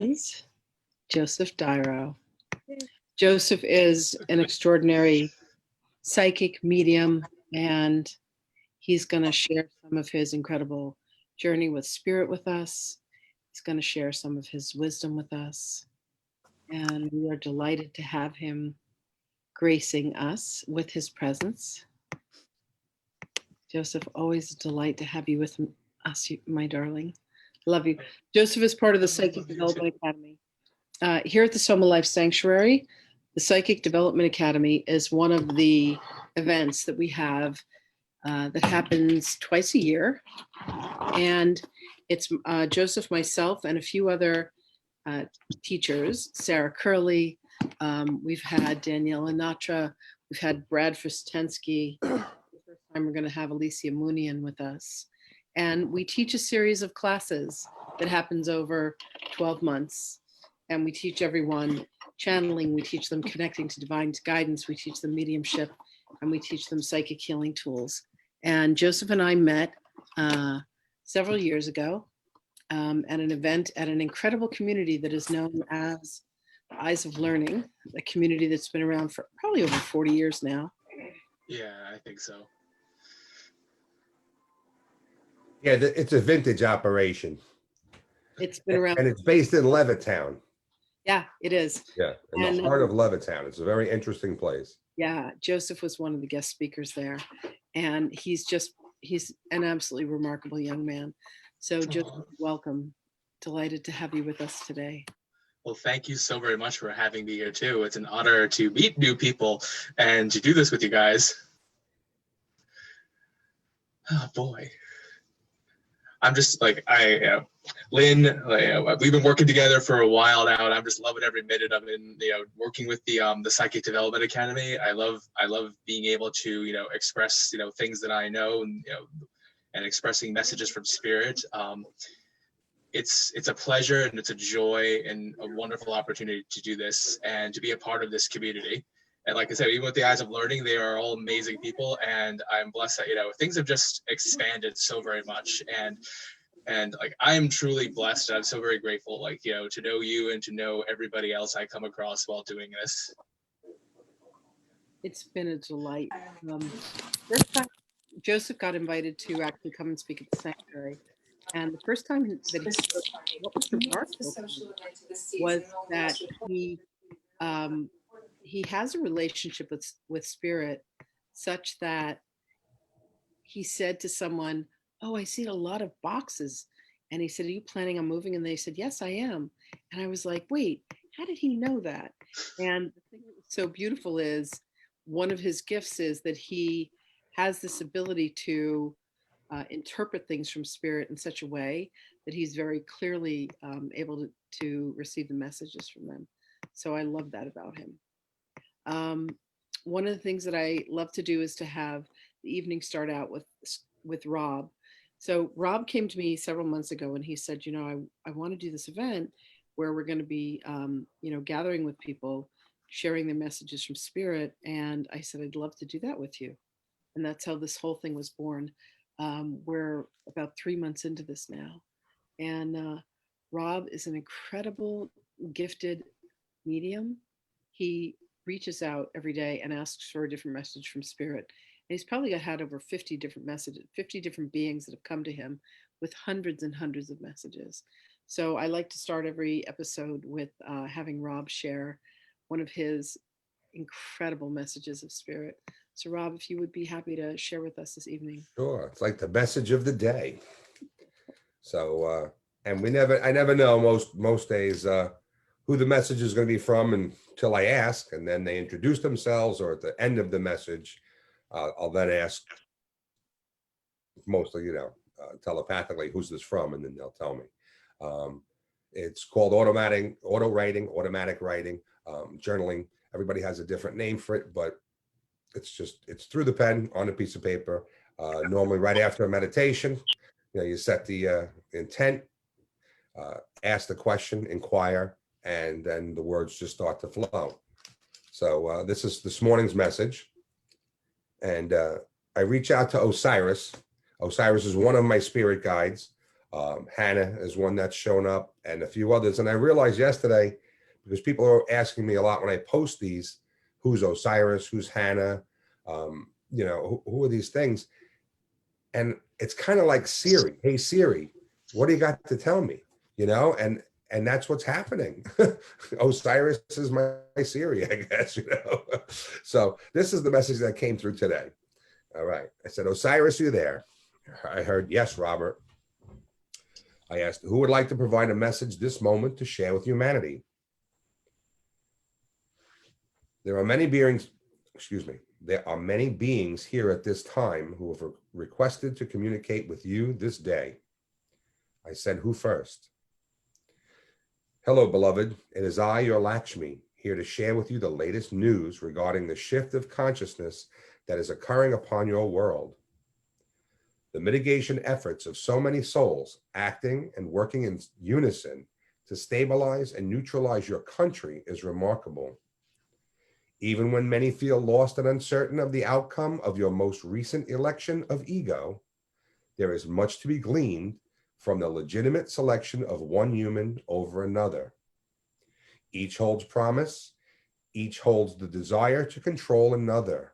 is Joseph Dyro. Joseph is an extraordinary psychic medium, and he's going to share some of his incredible journey with spirit with us. He's going to share some of his wisdom with us. And we are delighted to have him gracing us with his presence. Joseph, always a delight to have you with us, my darling. Love you. Joseph is part of the Psychic Development Academy. Here at the Sohmalife Sanctuary, the Psychic Development Academy is one of the events that we have that happens twice a year. And it's Joseph, myself, and a few other teachers, Sarah Curley. We've had Daniela Natra. We've had Brad Frostensky. The first time we're going to have Alicia Munian with us. And we teach a series of classes that happens over 12 months. And we teach everyone channeling. We teach them connecting to divine guidance. We teach them mediumship. And we teach them psychic healing tools. And Joseph and I met several years ago at an event at an incredible community that is known as the Eyes of Learning, a community that's been around for probably over 40 years now. Yeah, I think so. Yeah, it's a vintage operation. It's been around. And it's based in Levittown. Yeah, it is. Yeah, in the heart of Levittown. It's a very interesting place. Yeah, Joseph was one of the guest speakers there. And he's an absolutely remarkable young man. So Joseph, welcome. Delighted to have you with us today. Well, thank you so very much for having me here too. It's an honor to meet new people and to do this with you guys. Oh boy. I'm just like, Lynn, we've been working together for a while now, and I'm just loving every minute of it. And, working with the Psychic Development Academy, I love being able to, express, things that I know, and expressing messages from spirit. It's a pleasure and it's a joy and a wonderful opportunity to do this and to be a part of this community. And like I said, even with the Eyes of Learning, they are all amazing people, and I'm blessed that things have just expanded so very much. And like I'm truly blessed. I'm so very grateful, to know you and to know everybody else I come across while doing this. It's been a delight. First time Joseph got invited to actually come and speak at the sanctuary. And the first time that he spoke, what was remarkable was that he has a relationship with spirit such that he said to someone, "Oh, I see a lot of boxes." And he said, "Are you planning on moving?" And they said, "Yes, I am." And I was like, wait, how did he know that? And the thing that was so beautiful is one of his gifts is that he has this ability to interpret things from spirit in such a way that he's very clearly able to receive the messages from them. So I love that about him. One of the things that I love to do is to have the evening start out with Rob. So Rob came to me several months ago and he said, I want to do this event where we're going to be, gathering with people, sharing their messages from spirit. And I said, I'd love to do that with you. And that's how this whole thing was born. We're about 3 months into this now. And Rob is an incredible, gifted medium. He reaches out every day and asks for a different message from spirit. And he's probably had over 50 different messages, 50 different beings that have come to him with hundreds and hundreds of messages. So I like to start every episode with having Rob share one of his incredible messages of spirit. So Rob, if you would be happy to share with us this evening. Sure. It's like the message of the day. So, and I never know most days who the message is going to be from until I ask, and then they introduce themselves, or at the end of the message, I'll then ask, mostly, telepathically, who's this from, and then they'll tell me. It's called automatic writing, journaling. Everybody has a different name for it, but it's through the pen on a piece of paper. Normally right after a meditation, you set the intent, ask the question, inquire, and then the words just start to flow. So this is this morning's message. And I reach out to Osiris. Osiris is one of my spirit guides. Hannah is one that's shown up, and a few others. And I realized yesterday, because people are asking me a lot when I post these, who's Osiris, who's Hannah, who are these things? And it's kind of like Siri. Hey Siri, what do you got to tell me? And that's what's happening. Osiris is my Siri, I guess. So this is the message that came through today. All right. I said, Osiris, you there? I heard, yes, Robert. I asked, who would like to provide a message this moment to share with humanity? There are many beings here at this time who have requested to communicate with you this day. I said, who first? Hello, beloved. It is I, your Lakshmi, here to share with you the latest news regarding the shift of consciousness that is occurring upon your world. The mitigation efforts of so many souls acting and working in unison to stabilize and neutralize your country is remarkable. Even when many feel lost and uncertain of the outcome of your most recent election of ego, there is much to be gleaned from the legitimate selection of one human over another. Each holds promise, each holds the desire to control another.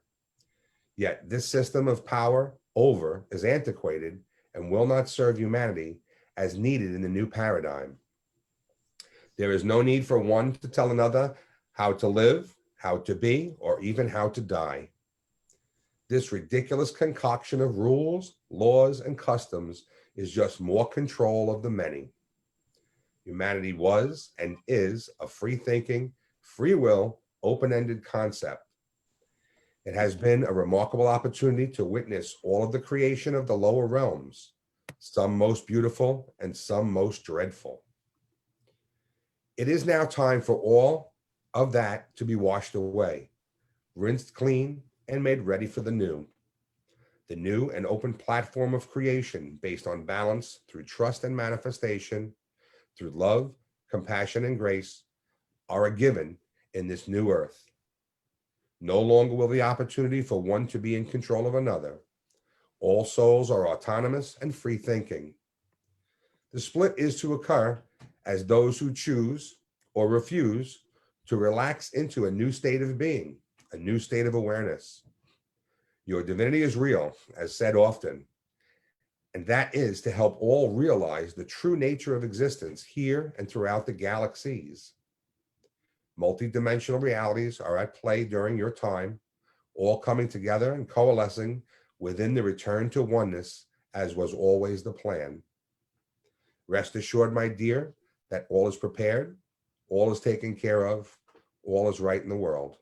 Yet this system of power over is antiquated and will not serve humanity as needed in the new paradigm. There is no need for one to tell another how to live, how to be, or even how to die. This ridiculous concoction of rules, laws, and customs is just more control of the many. Humanity was and is a free-thinking, free will, open-ended concept. It has been a remarkable opportunity to witness all of the creation of the lower realms, some most beautiful and some most dreadful. It is now time for all of that to be washed away, rinsed clean, and made ready for the new. The new and open platform of creation based on balance through trust and manifestation, through love, compassion, and grace are a given in this new earth. No longer will the opportunity for one to be in control of another. All souls are autonomous and free thinking. The split is to occur as those who choose or refuse to relax into a new state of being, a new state of awareness. Your divinity is real, as said often, and that is to help all realize the true nature of existence here and throughout the galaxies. Multidimensional realities are at play during your time, all coming together and coalescing within the return to oneness, as was always the plan. Rest assured, my dear, that all is prepared, all is taken care of, all is right in the world.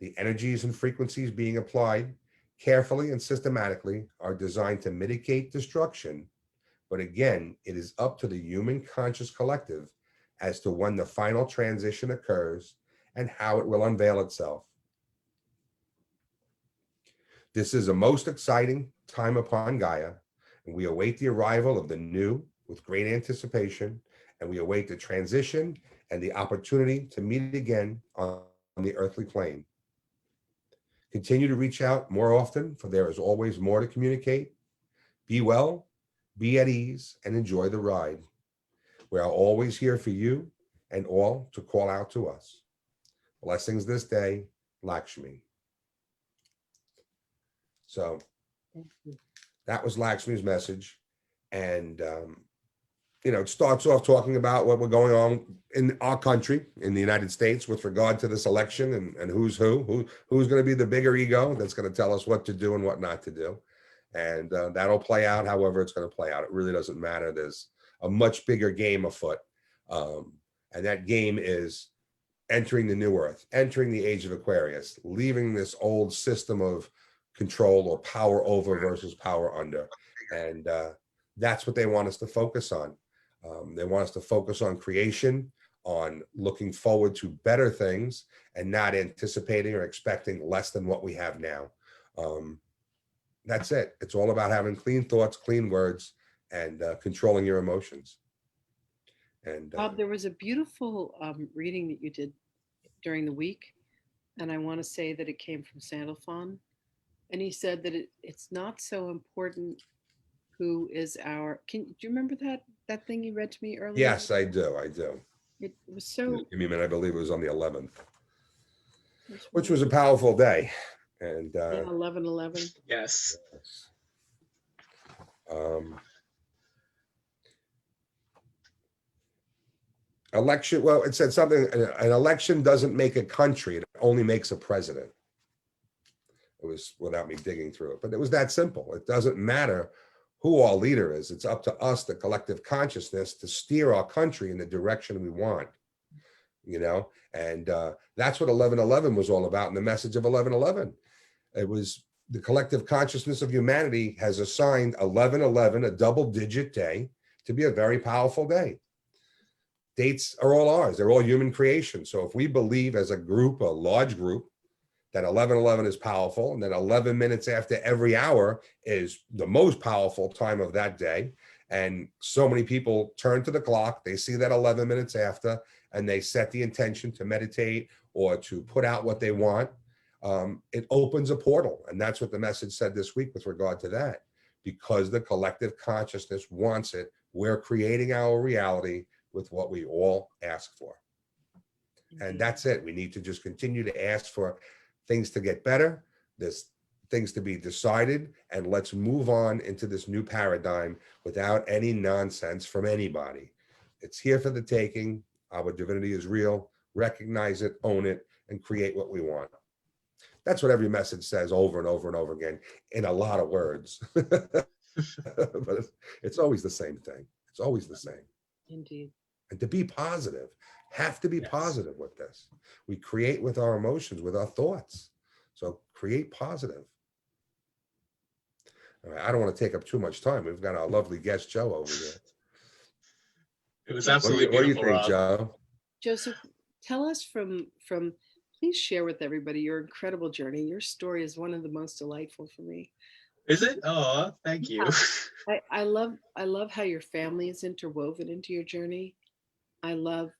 The energies and frequencies being applied carefully and systematically are designed to mitigate destruction, but again, it is up to the human conscious collective as to when the final transition occurs and how it will unveil itself. This is a most exciting time upon Gaia, and we await the arrival of the new with great anticipation, and we await the transition and the opportunity to meet again on the earthly plane. Continue to reach out more often, for there is always more to communicate. Be well, be at ease, and enjoy the ride. We are always here for you and all to call out to us. Blessings this day, Lakshmi. So that was Lakshmi's message. And, it starts off talking about what we're going on in our country, in the United States, with regard to this election and who's going to be the bigger ego that's going to tell us what to do and what not to do. And that'll play out however it's going to play out. It really doesn't matter. There's a much bigger game afoot. And that game is entering the new earth, entering the age of Aquarius, leaving this old system of control or power over versus power under. And that's what they want us to focus on. They want us to focus on creation, on looking forward to better things, and not anticipating or expecting less than what we have now. That's it. It's all about having clean thoughts, clean words, and controlling your emotions. And Bob, there was a beautiful reading that you did during the week, and I want to say that it came from Sandalphon. And he said that it's not so important who is do you remember that thing you read to me earlier? Yes, I do. It was so. I mean, I believe it was on the 11th, Which which was a powerful day. And yeah, 11/11. Yes. Election, well, it said something, an election doesn't make a country, it only makes a president. It was without me digging through it, but it was that simple. It doesn't matter who our leader is. It's up to us, the collective consciousness, to steer our country in the direction we want, you know? And that's what 11/11 was all about, and the message of 11/11. It was the collective consciousness of humanity has assigned 11/11, a double-digit day, to be a very powerful day. Dates are all ours. They're all human creation. So if we believe as a group, a large group, that 11/11 is powerful, and that 11 minutes after every hour is the most powerful time of that day, and so many people turn to the clock, they see that 11 minutes after, and they set the intention to meditate or to put out what they want, it opens a portal. And that's what the message said this week with regard to that. Because the collective consciousness wants it, we're creating our reality with what we all ask for. And that's it. We need to just continue to ask for things to get better, there's things to be decided, and let's move on into this new paradigm without any nonsense from anybody. It's here for the taking. Our divinity is real. Recognize it, own it, and create what we want. That's what every message says over and over and over again in a lot of words. But it's always the same thing. It's always the same. Indeed. And to be positive, have to be positive with this. We create with our emotions, with our thoughts. So create positive. All right, I don't want to take up too much time. We've got our lovely guest, Joe, over there. It was absolutely What do you beautiful, think, Joe? Joseph, tell us please share with everybody your incredible journey. Your story is one of the most delightful for me. Is it? Oh, thank you. I love how your family is interwoven into your journey. I love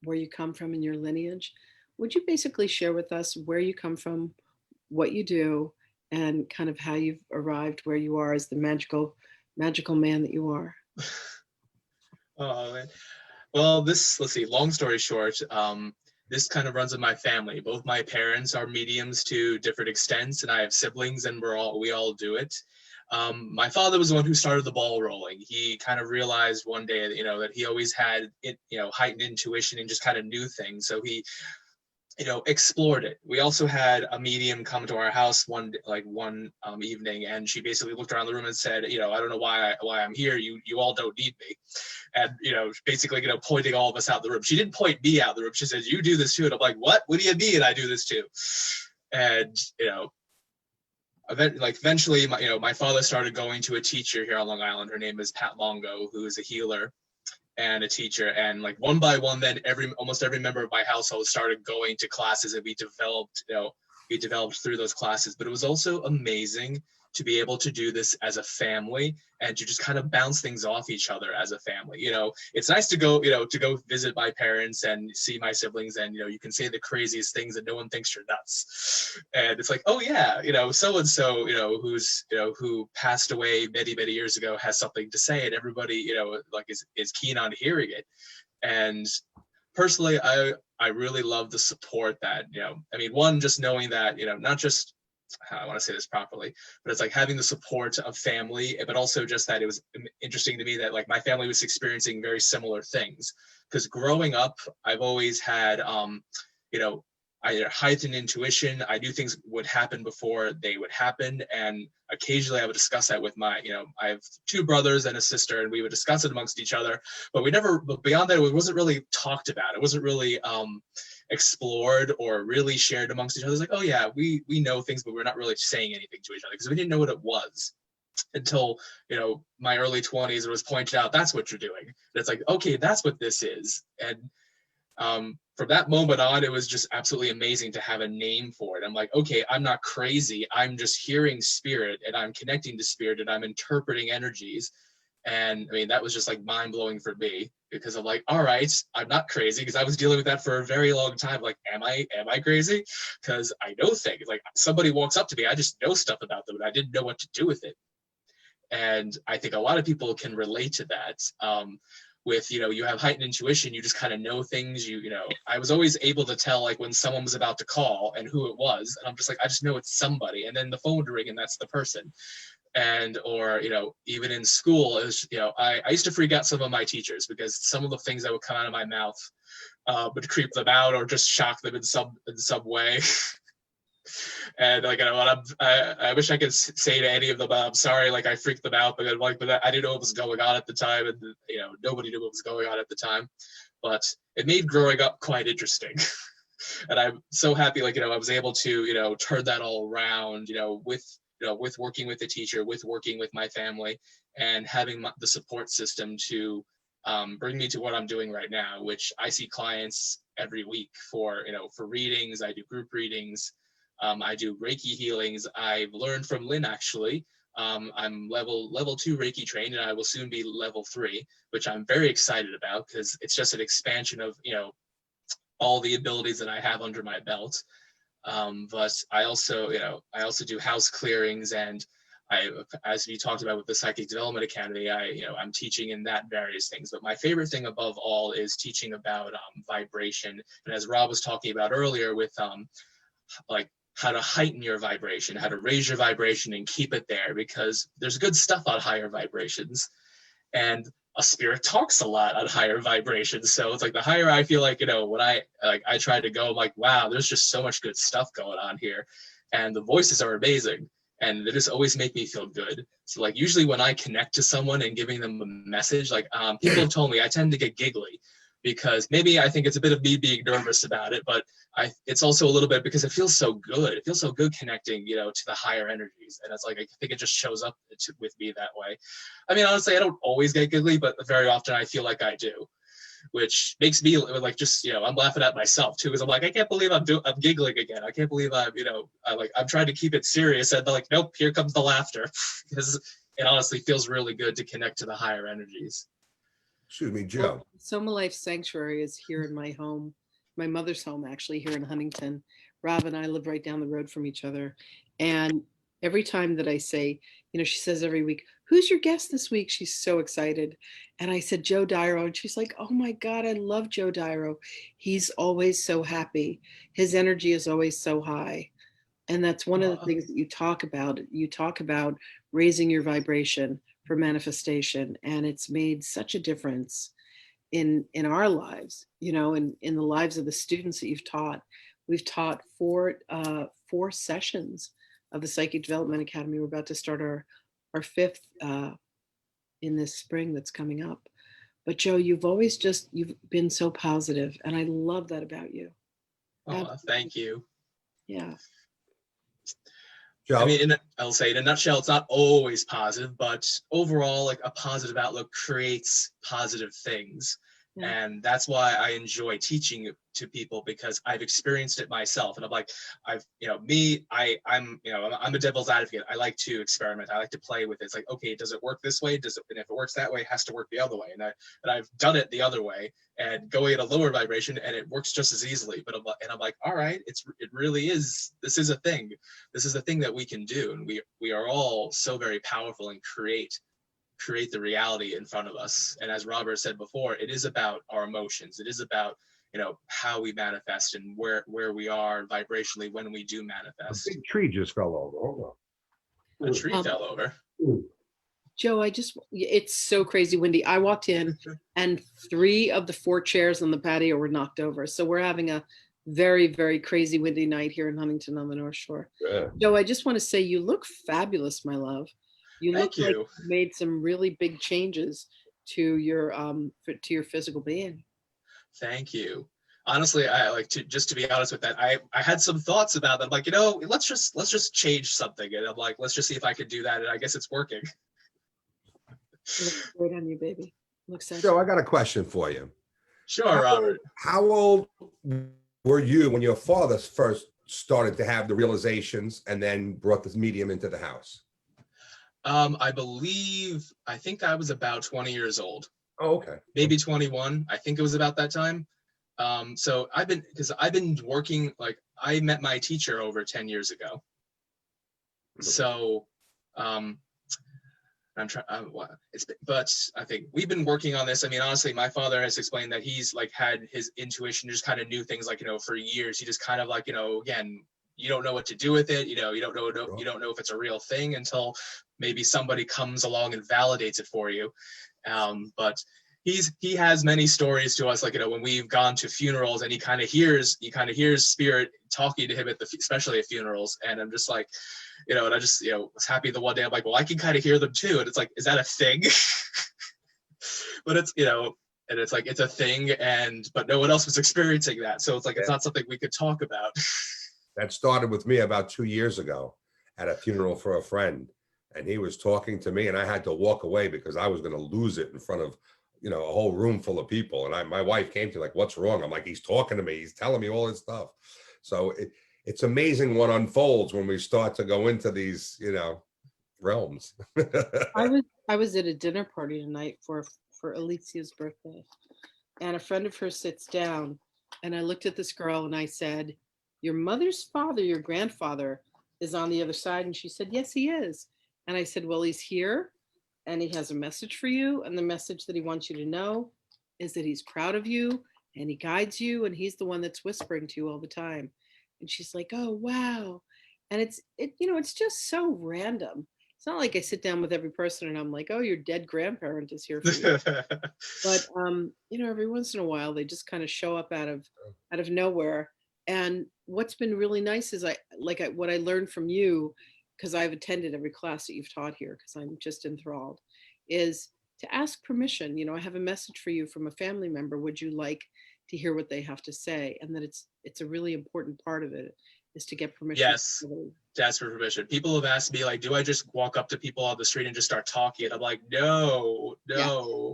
where you come from in your lineage. Would you basically share with us where you come from, what you do, and kind of how you've arrived where you are as the magical man that you are? Oh, man. Well, let's see, long story short, this kind of runs in my family. Both my parents are mediums to different extents, and I have siblings, and we all do it. My father was the one who started the ball rolling. He kind of realized one day, that he always had heightened intuition and just kind of knew things. So he, explored it. We also had a medium come to our house one evening, and she basically looked around the room and said, I don't know why I'm here. You all don't need me. And, basically, pointing all of us out the room. She didn't point me out the room. She said, you do this too. And I'm like, what? What do you mean I do this too? And, eventually, my father started going to a teacher here on Long Island. Her name is Pat Longo, who is a healer and a teacher. And one by one, then almost every member of my household started going to classes, and we developed through those classes. But it was also amazing to be able to do this as a family and to just kind of bounce things off each other as a family. It's nice to go visit my parents and see my siblings, and you can say the craziest things and no one thinks you're nuts. And it's like, oh yeah, so-and-so, who passed away many, many years ago has something to say, and everybody, is keen on hearing it. And personally, I really love the support that, one, just knowing that, not just, I want to say this properly, but it's like having the support of family, but also just that it was interesting to me that my family was experiencing very similar things. Because growing up, I've always had, I had heightened intuition. I knew things would happen before they would happen. And occasionally I would discuss that with I have two brothers and a sister, and we would discuss it amongst each other, but beyond that, it wasn't really talked about. It wasn't really, explored or really shared amongst each other. It's like, oh yeah, we know things, but we're not really saying anything to each other because we didn't know what it was until my early 20s. It was pointed out, that's what you're doing. And it's like, okay, that's what this is. And from that moment on, it was just absolutely amazing to have a name for it. I'm like, okay, I'm not crazy. I'm just hearing spirit, and I'm connecting to spirit, and I'm interpreting energies. And that was just mind blowing for me, because I'm like, all right, I'm not crazy, because I was dealing with that for a very long time. Like, am I crazy? Because I know things. Like, somebody walks up to me, I just know stuff about them, and I didn't know what to do with it. And I think a lot of people can relate to that. With, you have heightened intuition, you just kind of know things. I was always able to tell like when someone was about to call and who it was, and I'm just like, I just know it's somebody, and then the phone would ring and that's the person. And or even in school, it was, I used to freak out some of my teachers because some of the things that would come out of my mouth would creep them out or just shock them in some way. And like, I wish I could say to any of them, I'm sorry, like I freaked them out, but I didn't know what was going on at the time, and nobody knew what was going on at the time. But it made growing up quite interesting. And I'm so happy, like, I was able to, turn that all around, with working with the teacher, with working with my family, and having the support system to bring me to what I'm doing right now, which I see clients every week for readings. I do group readings. I do Reiki healings. I've learned from Lynn, actually. I'm level 2 Reiki trained, and I will soon be level 3, which I'm very excited about because it's just an expansion of, all the abilities that I have under my belt. But I also do house clearings, and as we talked about with the Psychic Development Academy, I'm teaching in that various things. But my favorite thing above all is teaching about vibration. And as Rob was talking about earlier with like how to heighten your vibration, how to raise your vibration and keep it there, because there's good stuff on higher vibrations. And a spirit talks a lot on higher vibrations. So it's like the higher I feel like, when I try to go, I'm like, wow, there's just so much good stuff going on here. And the voices are amazing. And they just always make me feel good. So like usually when I connect to someone and giving them a message, like people have told me I tend to get giggly because maybe I think it's a bit of me being nervous about it, but it's also a little bit because it feels so good. It feels so good connecting, to the higher energies. And it's like, I think it just shows up with me that way. I mean, honestly, I don't always get giggly, but very often I feel like I do, which makes me like, just, I'm laughing at myself too. Cause I'm like, I can't believe I'm giggling again. I can't believe I'm trying to keep it serious. And like, nope, here comes the laughter because it honestly feels really good to connect to the higher energies. Excuse me, Joe. Well, Sohmalife Sanctuary is here in my home, my mother's home, actually, here in Huntington. Rob and I live right down the road from each other. And every time that I say, she says every week, who's your guest this week? She's so excited. And I said, Joe Dyro. And she's like, oh my God, I love Joe Dyro. He's always so happy. His energy is always so high. And that's one of the things that you talk about. You talk about raising your vibration for manifestation. And it's made such a difference in our lives, in the lives of the students that you've taught. We've taught four sessions of the Psychic Development Academy. We're about to start our fifth in this spring that's coming up. But Joe, you've been so positive, and I love that about you. Thank you. Yeah. Joe? I mean, I'll say in a nutshell, it's not always positive, but overall, like a positive outlook creates positive things. Yeah. And that's why I enjoy teaching to people, because I've experienced it myself. And I'm like, I'm a devil's advocate. I like to experiment. I like to play with it. It's like, okay, does it work this way? And if it works that way, it has to work the other way. And I've done it the other way and going at a lower vibration, and it works just as easily. But I'm like, all right, it really is. This is a thing. This is a thing that we can do. And we are all so very powerful and create the reality in front of us. And as Robert said before, it is about our emotions. It is about, how we manifest and where we are vibrationally when we do manifest. A big tree just fell over. Hold on. A tree fell over. Joe, it's so crazy windy. I walked in and 3 of the 4 chairs on the patio were knocked over. So we're having a very, very crazy windy night here in Huntington on the North Shore. Yeah. Joe, I just want to say you look fabulous, my love. Like you made some really big changes to your physical being. Thank you. Honestly, I like to be honest with that. I had some thoughts about that. I'm like, let's just change something. And I'm like, let's just see if I could do that. And I guess it's working. Looks great on you, baby. Looks so. Joe, I got a question for you. Sure, Robert. How old were you when your father first started to have the realizations and then brought this medium into the house? I think I was about 20 years old. Oh, okay. Maybe 21. I think it was about that time. So I've been working, like I met my teacher over 10 years ago. So, I'm trying. But I think we've been working on this. I mean, honestly, my father has explained that he's like had his intuition, just kind of knew things like, for years. He just kind of like, again, you don't know what to do with it. You don't know, you don't know if it's a real thing until maybe somebody comes along and validates it for you. But he has many stories to us, like, when we've gone to funerals and he kind of hears spirit talking to him especially at funerals. And I'm just like, and I just, was happy the one day I'm like, well, I can kind of hear them too. And it's like, is that a thing? But it's, and it's like, it's a thing, but no one else was experiencing that. So it's like, it's not something we could talk about. That started with me about 2 years ago at a funeral for a friend. And he was talking to me and I had to walk away because I was going to lose it in front of, a whole room full of people. And my wife came to me like, what's wrong? I'm like, he's talking to me. He's telling me all this stuff. So it's amazing what unfolds when we start to go into these, realms. I was at a dinner party tonight for Alicia's birthday, and a friend of hers sits down, and I looked at this girl and I said, your mother's father, your grandfather, is on the other side. And she said, yes, he is. And I said, well, he's here and he has a message for you. And the message that he wants you to know is that he's proud of you and he guides you. And he's the one that's whispering to you all the time. And she's like, oh, wow. And it's just so random. It's not like I sit down with every person and I'm like, oh, your dead grandparent is here for you. But, every once in a while, they just kind of show up out of nowhere. And what's been really nice is what I learned from you, because I've attended every class that you've taught here, because I'm just enthralled, is to ask permission. I have a message for you from a family member. Would you like to hear what they have to say? And that it's a really important part of it is to get permission. Yes, to ask for permission. People have asked me, like, do I just walk up to people on the street and just start talking? And I'm like, no. Yeah.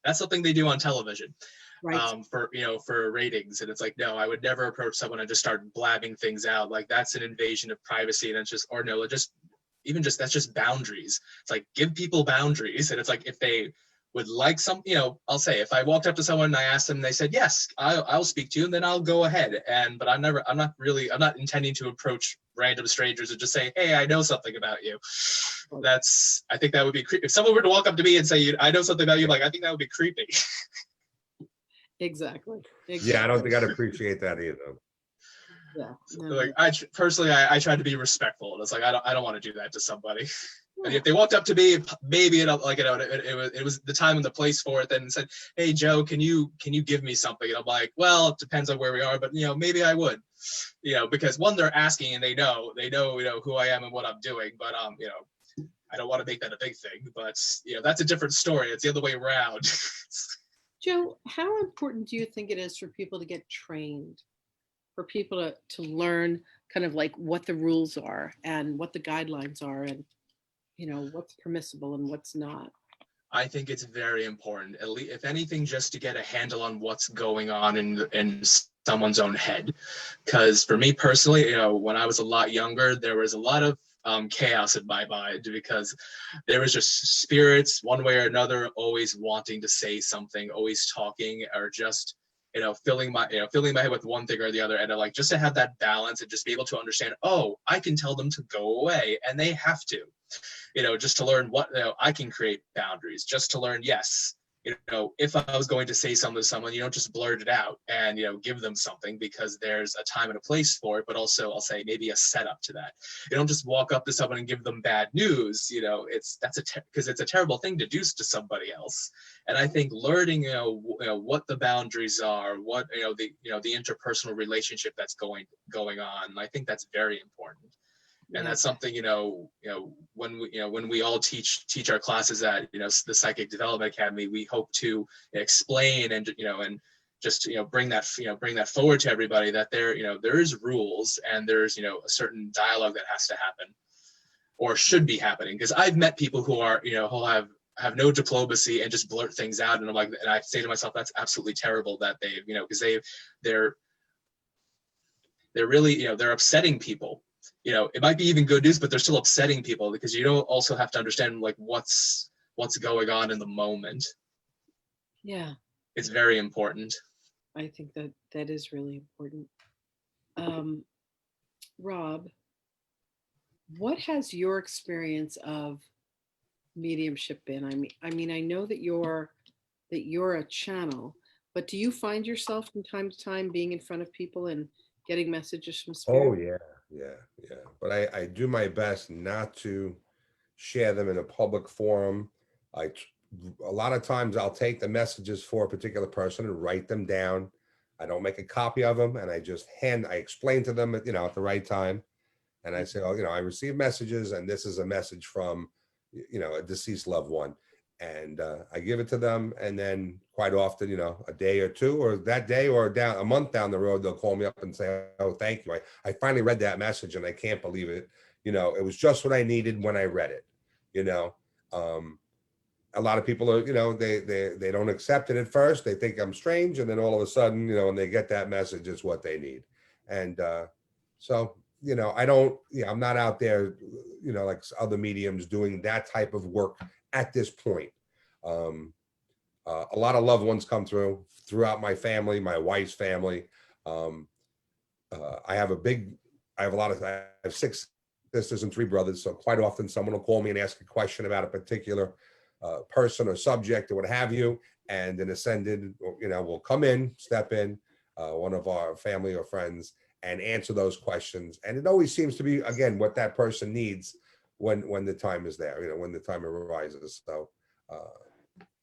That's something they do on television. Right. For ratings. And it's like, no, I would never approach someone and just start blabbing things out. Like, that's an invasion of privacy. And it's just, that's just boundaries. It's like, give people boundaries. And it's like, if they would like some, I'll say, if I walked up to someone and I asked them and they said, yes, I'll speak to you, and then I'll go ahead. But I'm not intending to approach random strangers and just say, hey, I know something about you. I think that would be creepy. If someone were to walk up to me and say, I know something about you, like, I think that would be creepy. Exactly. Yeah, I don't think I'd appreciate that either. Yeah. No. Like, I try to be respectful. And it's like, I don't want to do that to somebody. And if they walked up to me, maybe it was the time and the place for it, then said, hey, Joe, can you give me something? And I'm like, well, it depends on where we are, but maybe I would, because one, they're asking and they know who I am and what I'm doing, but I don't want to make that a big thing, but that's a different story. It's the other way around. Joe, how important do you think it is for people to get trained, for people to learn kind of like what the rules are and what the guidelines are and, what's permissible and what's not? I think it's very important, at least, if anything, just to get a handle on what's going on in someone's own head. Because for me personally, when I was a lot younger, there was a lot of chaos in my mind, because there was just spirits one way or another always wanting to say something, always talking, or just filling my head with one thing or the other. And I just to have that balance and just be able to understand, oh, I can tell them to go away and they have to, just to learn what, I can create boundaries, just to learn, yes, if I was going to say something to someone, you don't just blurt it out and, give them something, because there's a time and a place for it, but also I'll say maybe a setup to that. You don't just walk up to someone and give them bad news, because it's a terrible thing to do to somebody else. And I think learning, what the boundaries are, what, the interpersonal relationship that's going on, I think that's very important. And that's something, when we all teach our classes at, the Psychic Development Academy, we hope to explain and just, bring that forward to everybody, that there is rules and there's, a certain dialogue that has to happen or should be happening. Because I've met people who are, who have no diplomacy and just blurt things out. And I'm like, and I say to myself, that's absolutely terrible that they've, because they're really, they're upsetting people. It might be even good news, but they're still upsetting people, because you don't also have to understand like what's going on in the moment. Yeah. It's very important. I think that is really important. Rob, what has your experience of mediumship been? I mean, I know that you're a channel, but do you find yourself from time to time being in front of people and getting messages from Oh spirit? yeah, yeah. But I do my best not to share them in a public forum. I tr- a lot of times I'll take the messages for a particular person and write them down. I don't make a copy of them, and I explain to them at, at the right time. And I say, oh, I received messages, and this is a message from, a deceased loved one. And I give it to them, and then quite often, a day or two, or that day, or down a month down the road, they'll call me up and say, "Oh, thank you. I finally read that message, and I can't believe it. It was just what I needed when I read it." You know, um, a lot of people are, they don't accept it at first. They think I'm strange, and then all of a sudden, when they get that message, it's what they need. And so, I don't, I'm not out there, like other mediums doing that type of work at this point. Um, a lot of loved ones come throughout my family, my wife's family. Um, I have I have six sisters and three brothers. So quite often someone will call me and ask a question about a particular person or subject or what have you. And an ascended, will step in, one of our family or friends, and answer those questions. And it always seems to be, again, what that person needs when the time is there, when the time arises. So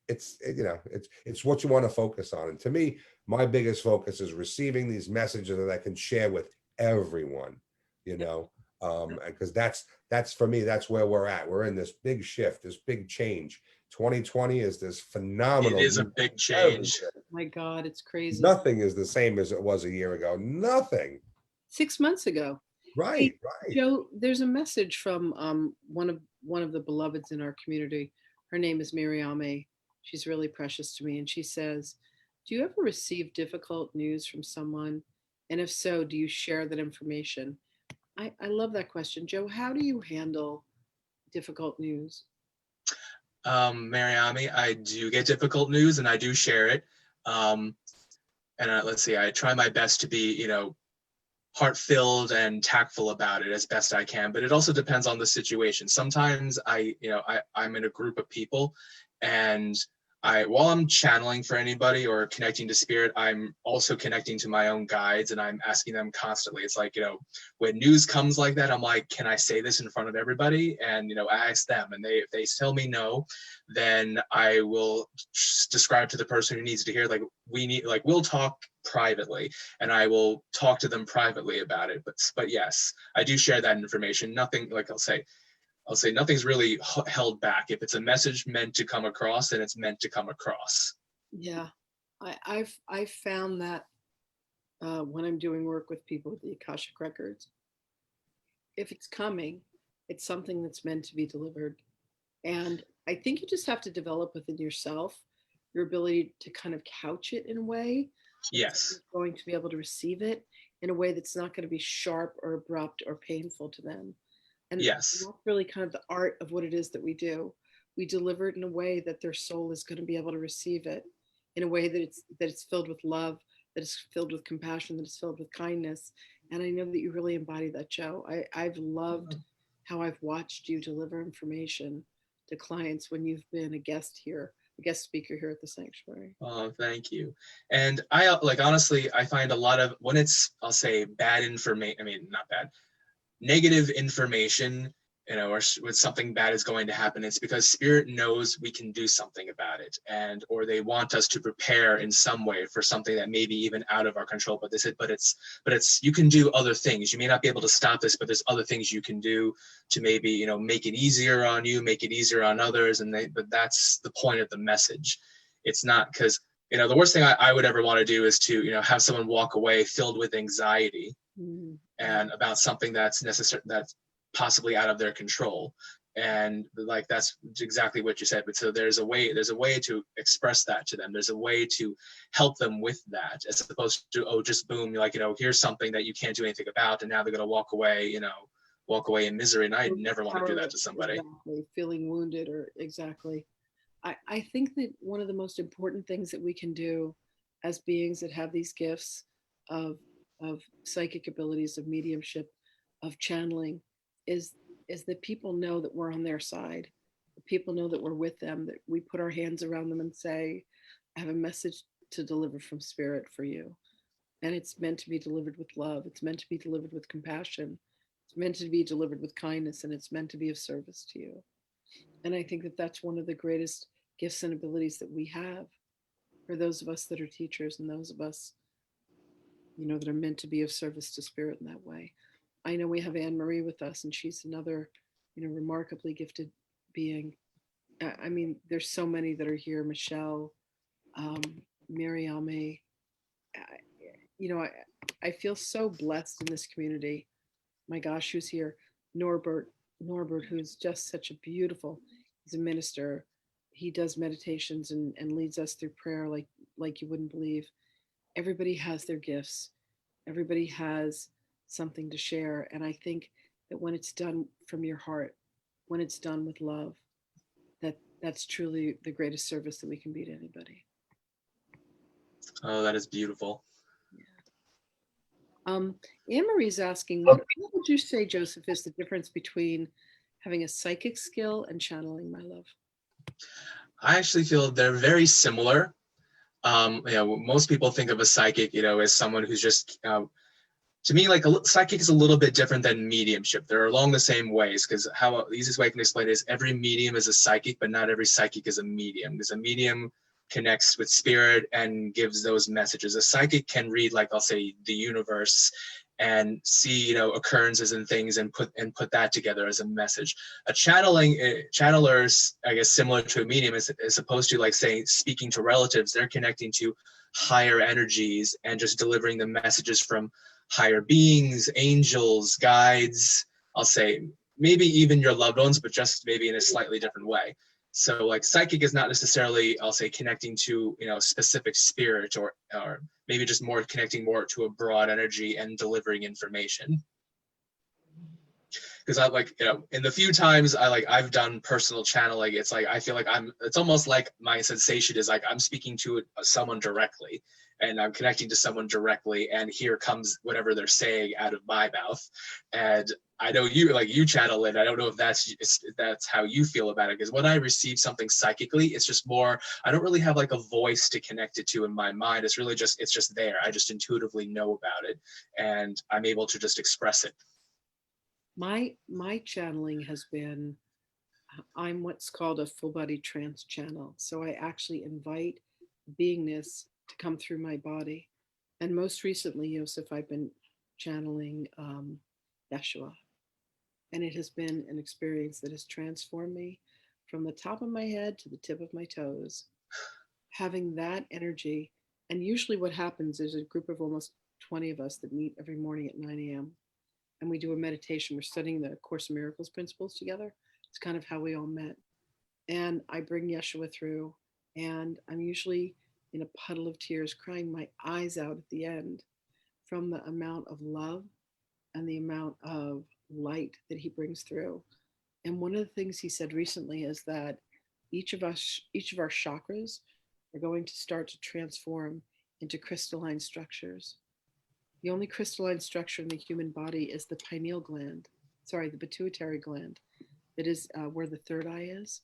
it's what you want to focus on. And to me, my biggest focus is receiving these messages that I can share with everyone, Yeah. because that's for me, that's where we're at. We're in this big shift, this big change. 2020 is this It phenomenal is a year big for everything. change. My God, it's crazy. Nothing is the same as it was a year ago. Nothing. 6 months ago. Right, Hey, right. Joe, there's a message from one of the beloveds in our community. Her name is Miriame. She's really precious to me, and she says, "Do you ever receive difficult news from someone? And if so, do you share that information?" I love that question, Joe. How do you handle difficult news? Mariami, I do get difficult news and I do share it. Um, and let's see, I try my best to be, heart-filled and tactful about it as best I can, but it also depends on the situation. Sometimes I'm in a group of people, and while I'm channeling for anybody or connecting to spirit, I'm also connecting to my own guides, and I'm asking them constantly. It's like, when news comes like that, I'm like, can I say this in front of everybody? And I ask them, and if they tell me no, then I will describe to the person who needs to hear, like, we'll talk privately, and I will talk to them privately about it. But yes, I do share that information. Nothing, like I'll say nothing's really held back. If it's a message meant to come across, then it's meant to come across. Yeah, I've found that when I'm doing work with people with the Akashic records, if it's coming, it's something that's meant to be delivered. And I think you just have to develop within yourself your ability to kind of couch it in a way that Yes. someone's going to be able to receive it in a way that's not going to be sharp or abrupt or painful to them. And Yes. that's really kind of the art of what it is that we do. We deliver it in a way that their soul is going to be able to receive it in a way that it's filled with love, that it's filled with compassion, that it's filled with kindness. And I know that you really embody that, Joe. I've loved how I've watched you deliver information to clients when you've been a guest speaker here at the sanctuary. Oh, thank you. And I like, honestly, I find a lot of when it's, I'll say, bad information. I mean, not bad, negative information, or when something bad is going to happen, it's because spirit knows we can do something about it, or they want us to prepare in some way for something that may be even out of our control. But they said, but it's you can do other things. You may not be able to stop this, but there's other things you can do to maybe, make it easier on you, make it easier on others. But that's the point of the message. It's not because, the worst thing I would ever want to do is to, have someone walk away filled with anxiety Mm-hmm. and about something that's possibly out of their control. And like, that's exactly what you said. But so there's a way to express that to them. There's a way to help them with that, as opposed to, oh, just boom, like, here's something that you can't do anything about, and now they're going to walk away in misery. And I never want to do that Powerless, to somebody. exactly, feeling wounded or exactly. I think that one of the most important things that we can do as beings that have these gifts of of psychic abilities, of mediumship, of channeling, is is that people know that we're on their side. People know that we're with them, that we put our hands around them and say, I have a message to deliver from spirit for you. And it's meant to be delivered with love. It's meant to be delivered with compassion. It's meant to be delivered with kindness, and it's meant to be of service to you. And I think that that's one of the greatest gifts and abilities that we have for those of us that are teachers and those of us, that are meant to be of service to spirit in that way. I know we have Anne Marie with us, and she's another, remarkably gifted being. I mean, there's so many that are here. Michelle, Mariame. I- I feel so blessed in this community. My gosh, who's here? Norbert, Norbert, who's just such a beautiful, he's a minister. He does meditations and leads us through prayer like you wouldn't believe. Everybody has their gifts. Everybody has something to share. And I think that when it's done from your heart, when it's done with love, that's truly the greatest service that we can be to anybody. Oh, that is beautiful. Anne Marie's asking, what would you say, Joseph, is the difference between having a psychic skill and channeling, my love? I actually feel they're very similar. Most people think of a psychic, as someone who's just, to me, like psychic is a little bit different than mediumship. They're along the same ways, because how the easiest way I can explain it is every medium is a psychic, but not every psychic is a medium. Because a medium connects with spirit and gives those messages. A psychic can read, like I'll say, the universe and see, occurrences and things and put that together as a message. Channelers, I guess, similar to a medium, as opposed to, like, say, speaking to relatives. They're connecting to higher energies and just delivering the messages from higher beings, angels, guides. I'll say maybe even your loved ones, but just maybe in a slightly different way. So, like, psychic is not necessarily, I'll say, connecting to, specific spirit, or maybe just more connecting more to a broad energy and delivering information. Because in the few times I've done personal channeling, it's like I feel like it's almost like my sensation is like I'm speaking to someone directly, and I'm connecting to someone directly, and here comes whatever they're saying out of my mouth. And I know you channel it. I don't know if that's how you feel about it, because when I receive something psychically, it's just more, I don't really have like a voice to connect it to in my mind. It's really just, it's just there. I just intuitively know about it, and I'm able to just express it. My channeling has been, I'm what's called a full body trance channel. So I actually invite beingness to come through my body. And most recently, Yosef, I've been channeling Yeshua. And it has been an experience that has transformed me from the top of my head to the tip of my toes. Having that energy. And usually what happens is a group of almost 20 of us that meet every morning at 9 a.m. and we do a meditation. We're studying the Course in Miracles principles together. It's kind of how we all met. And I bring Yeshua through, and I'm usually in a puddle of tears, crying my eyes out at the end from the amount of love and the amount of light that he brings through. And one of the things he said recently is that each of our chakras are going to start to transform into crystalline structures. The only crystalline structure in the human body is the the pituitary gland, that is where the third eye is.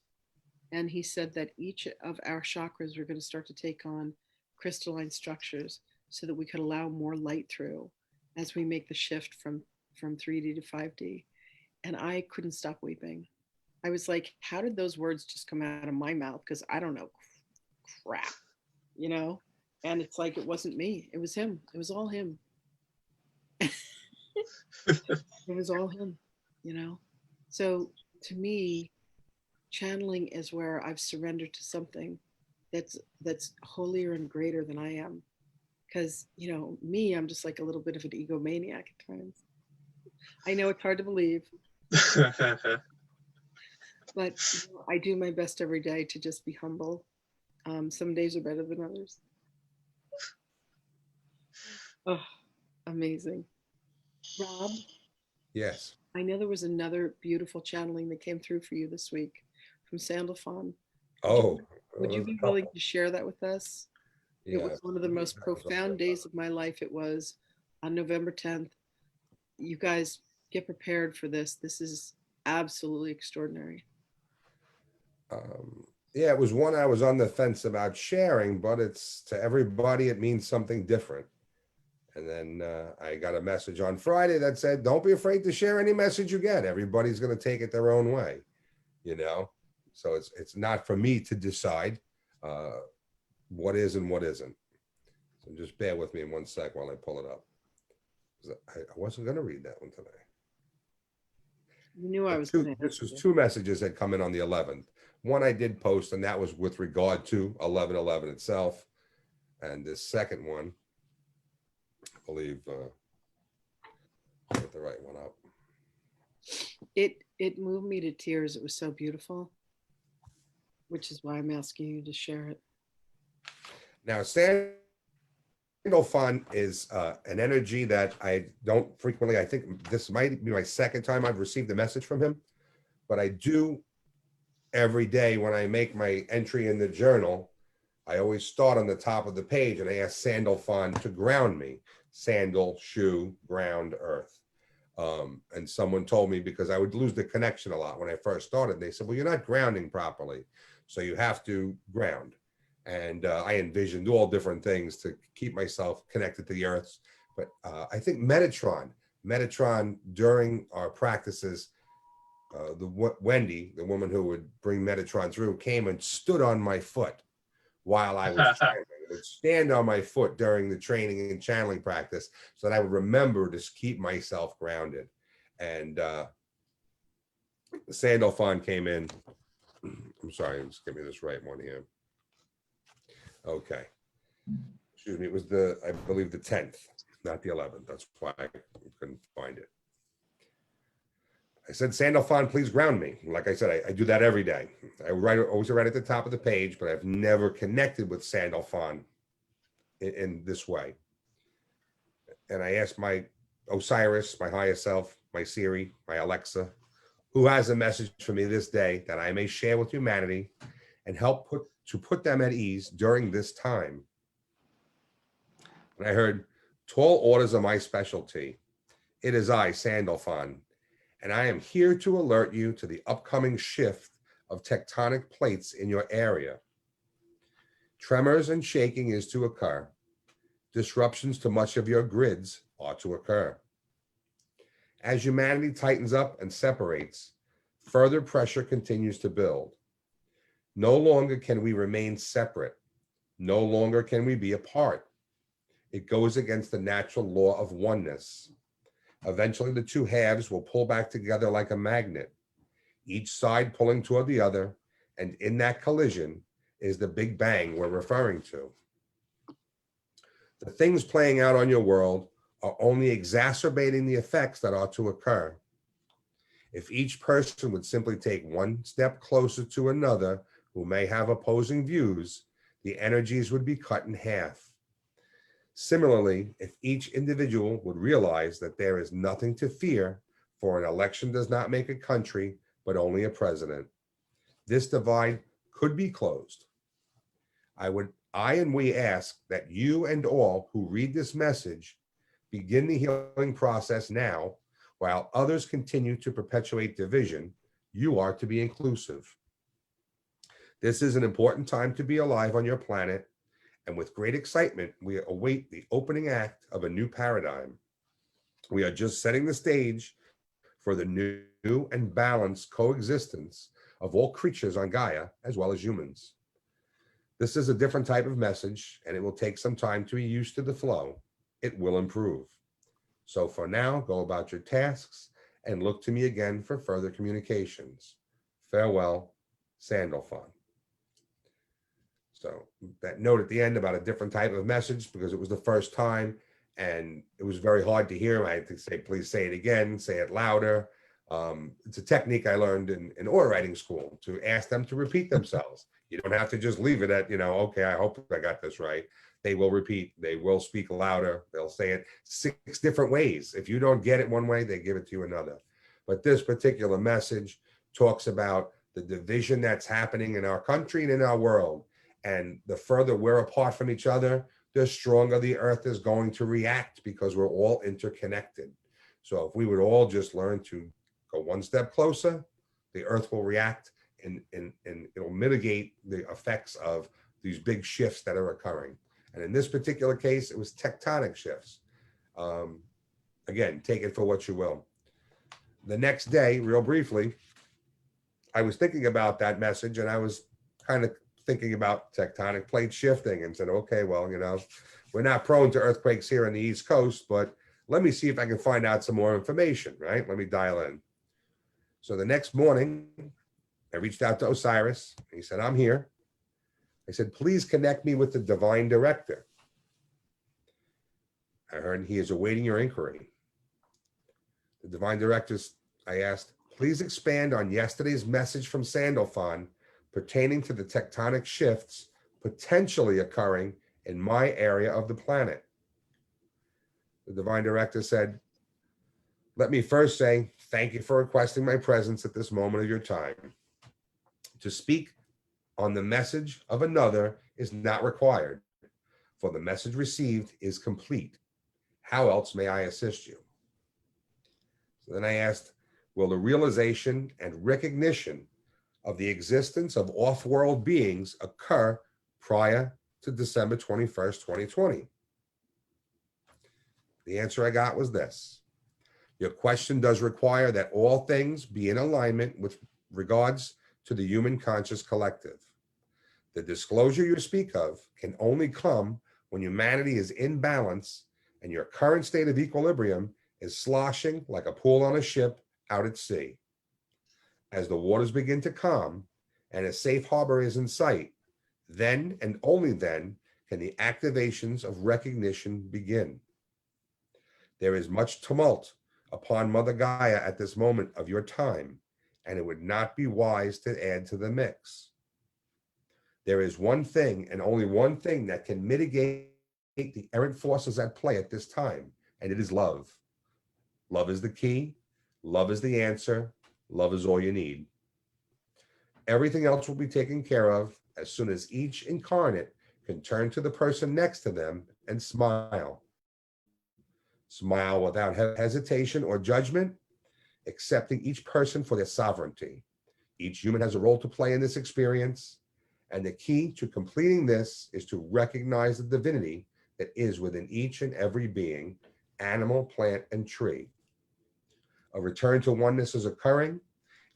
And he said that each of our chakras are going to start to take on crystalline structures so that we could allow more light through as we make the shift from 3D to 5D. And I couldn't stop weeping. I was like, how did those words just come out of my mouth? Because I don't know crap, And it's like, it wasn't me. It was him. It was all him. It was all him, So to me, channeling is where I've surrendered to something that's holier and greater than I am. Because, me, I'm just like a little bit of an egomaniac at times. I know it's hard to believe, but I do my best every day to just be humble. Some days are better than others. Oh, amazing. Rob? Yes. I know there was another beautiful channeling that came through for you this week from Sandalphon. Oh, Would you be willing to share that with us? yeah. It was one of the most profound days of my life. It was on November 10th. You guys get prepared for this. This is absolutely extraordinary. Yeah, it was one I was on the fence about sharing, but it's to everybody, it means something different. And then I got a message on Friday that said, don't be afraid to share any message you get. Everybody's going to take it their own way, you know? So it's not for me to decide what is and what isn't. So just bear with me in 1 sec while I pull it up. I wasn't going to read that one today. You knew I was Two, going to. this was 2 messages that come in on the 11th. One I did post, and that was with regard to 11/11 itself. And this second one, I believe, get the right one up. It moved me to tears. It was so beautiful, which is why I'm asking you to share it. Now, Sandalphon is an energy that I don't frequently, I think this might be my second time I've received a message from him, but I do every day when I make my entry in the journal. I always start on the top of the page and I ask Sandalphon to ground me. Sandal, shoe, ground, earth. And someone told me, because I would lose the connection a lot when I first started, they said, well, you're not grounding properly, so you have to ground. And I envisioned all different things to keep myself connected to the earth. But I think Metatron during our practices, Wendy, the woman who would bring Metatron through, came and stood on my foot while I was channeling. I would stand on my foot during the training and channeling practice so that I would remember to keep myself grounded. And Sandalphon came in. I'm sorry, just give me this right one here. Okay. Excuse me, it was I believe the 10th, not the 11th. That's why I couldn't find it. I said, Sandalphon, please ground me. Like I said, I do that every day. I always write at the top of the page, but I've never connected with Sandalphon in this way. And I asked my Osiris, my higher self, my Siri, my Alexa, who has a message for me this day that I may share with humanity and help put them at ease during this time. And I heard, tall orders are my specialty. It is I, Sandalphon, and I am here to alert you to the upcoming shift of tectonic plates in your area. Tremors and shaking is to occur. Disruptions to much of your grids are to occur. As humanity tightens up and separates, further pressure continues to build. No longer can we remain separate. No longer can we be apart. It goes against the natural law of oneness. Eventually, the two halves will pull back together like a magnet, each side pulling toward the other, and in that collision is the Big Bang we're referring to. The things playing out on your world are only exacerbating the effects that are to occur. If each person would simply take one step closer to another who may have opposing views, the energies would be cut in half. Similarly, if each individual would realize that there is nothing to fear, for an election does not make a country, but only a president, this divide could be closed. I and we ask that you and all who read this message begin the healing process now, while others continue to perpetuate division. You are to be inclusive. This is an important time to be alive on your planet, and with great excitement, we await the opening act of a new paradigm. We are just setting the stage for the new and balanced coexistence of all creatures on Gaia, as well as humans. This is a different type of message, and it will take some time to be used to the flow. It will improve. So for now, go about your tasks and look to me again for further communications. Farewell, Sandalphon. So that note at the end about a different type of message, because it was the first time and it was very hard to hear. I had to say, please say it again, say it louder. It's a technique I learned in order writing school, to ask them to repeat themselves. You don't have to just leave it at, okay, I hope I got this right. They will repeat, they will speak louder. They'll say it 6 different ways. If you don't get it one way, they give it to you another. But this particular message talks about the division that's happening in our country and in our world. And the further we're apart from each other, the stronger the earth is going to react, because we're all interconnected. So if we would all just learn to go one step closer, the earth will react and it'll mitigate the effects of these big shifts that are occurring. And in this particular case, it was tectonic shifts. Again, take it for what you will. The next day, real briefly, I was thinking about that message, and I was kind of thinking about tectonic plate shifting and said, okay, well, we're not prone to earthquakes here on the East Coast, but let me see if I can find out some more information, right? Let me dial in. So the next morning, I reached out to Osiris. He said, I'm here. I said, please connect me with the divine director. I heard he is awaiting your inquiry. The divine director, I asked, please expand on yesterday's message from Sandalphon pertaining to the tectonic shifts potentially occurring in my area of the planet. The divine director said, let me first say thank you for requesting my presence at this moment of your time. To speak on the message of another is not required, for the message received is complete. How else may I assist you? So then I asked, will the realization and recognition of the existence of off-world beings occur prior to December 21st, 2020? The answer I got was this. Your question does require that all things be in alignment with regards to the human conscious collective. The disclosure you speak of can only come when humanity is in balance and your current state of equilibrium is sloshing like a pool on a ship out at sea. As the waters begin to calm and a safe harbor is in sight, then and only then can the activations of recognition begin. There is much tumult upon Mother Gaia at this moment of your time, and it would not be wise to add to the mix. There is one thing and only one thing that can mitigate the errant forces at play at this time, and it is love. Love is the key. Love is the answer. Love is all you need. Everything else will be taken care of as soon as each incarnate can turn to the person next to them and smile. Smile without hesitation or judgment, accepting each person for their sovereignty. Each human has a role to play in this experience, and the key to completing this is to recognize the divinity that is within each and every being, animal, plant, and tree. A return to oneness is occurring,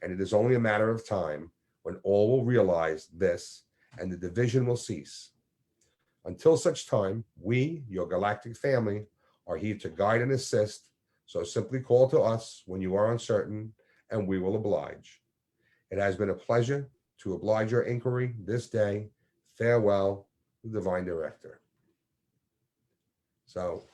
and it is only a matter of time when all will realize this and the division will cease. Until such time, we, your galactic family, are here to guide and assist, so simply call to us when you are uncertain, and we will oblige. It has been a pleasure to oblige your inquiry this day. Farewell, the Divine Director. So,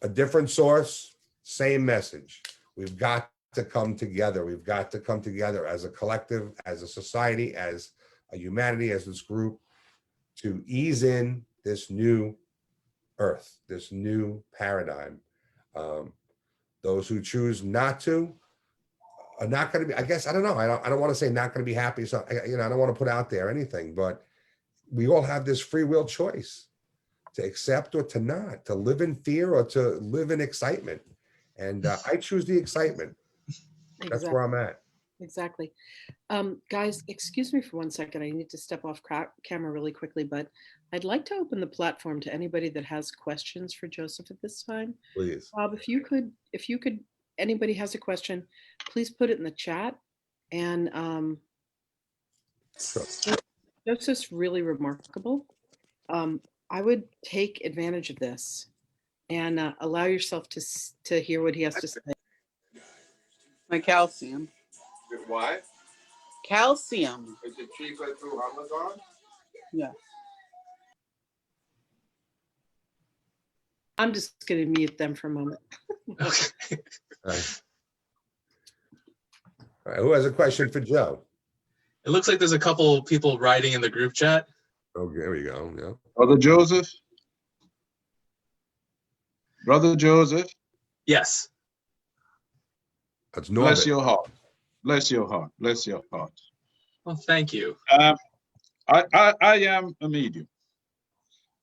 a different source, same message. We've got to come together. We've got to come together as a collective, as a society, as a humanity, as this group, to ease in this new earth, this new paradigm. Those who choose not to are not going to be, I guess, I don't know. I don't want to say not going to be happy. So, I don't want to put out there anything, but we all have this free will choice to accept or to not, to live in fear or to live in excitement. And I choose the excitement. That's where I'm at. Exactly. Guys, excuse me for 1 second. I need to step off camera really quickly, but I'd like to open the platform to anybody that has questions for Joseph at this time. Please. Bob, if you could, anybody has a question, please put it in the chat. And Sure. Joseph's really remarkable. I would take advantage of this and allow yourself to hear what he has to say. My calcium. Why? Calcium. Is it cheaper through Amazon? Yeah. I'm just going to mute them for a moment. Okay. All right. Who has a question for Joe? It looks like there's a couple people writing in the group chat. Oh, there we go. Yeah. Brother Joseph? Brother Joseph, Yes. That's Norbert. bless your heart. Bless your heart. Bless your heart. Well, thank you. I am a medium.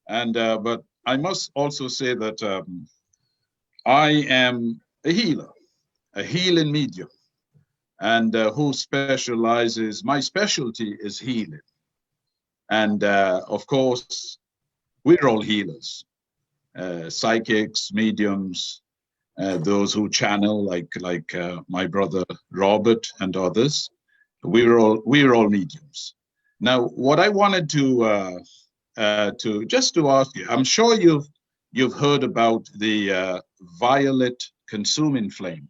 And but I must also say that I am a healer, a healing medium. and who specializes. My specialty is healing. And of course, we're all healers, psychics, mediums, those who channel, like my brother Robert and others. We're all mediums. Now, what I wanted to just to ask you, I'm sure you've heard about the violet consuming flame.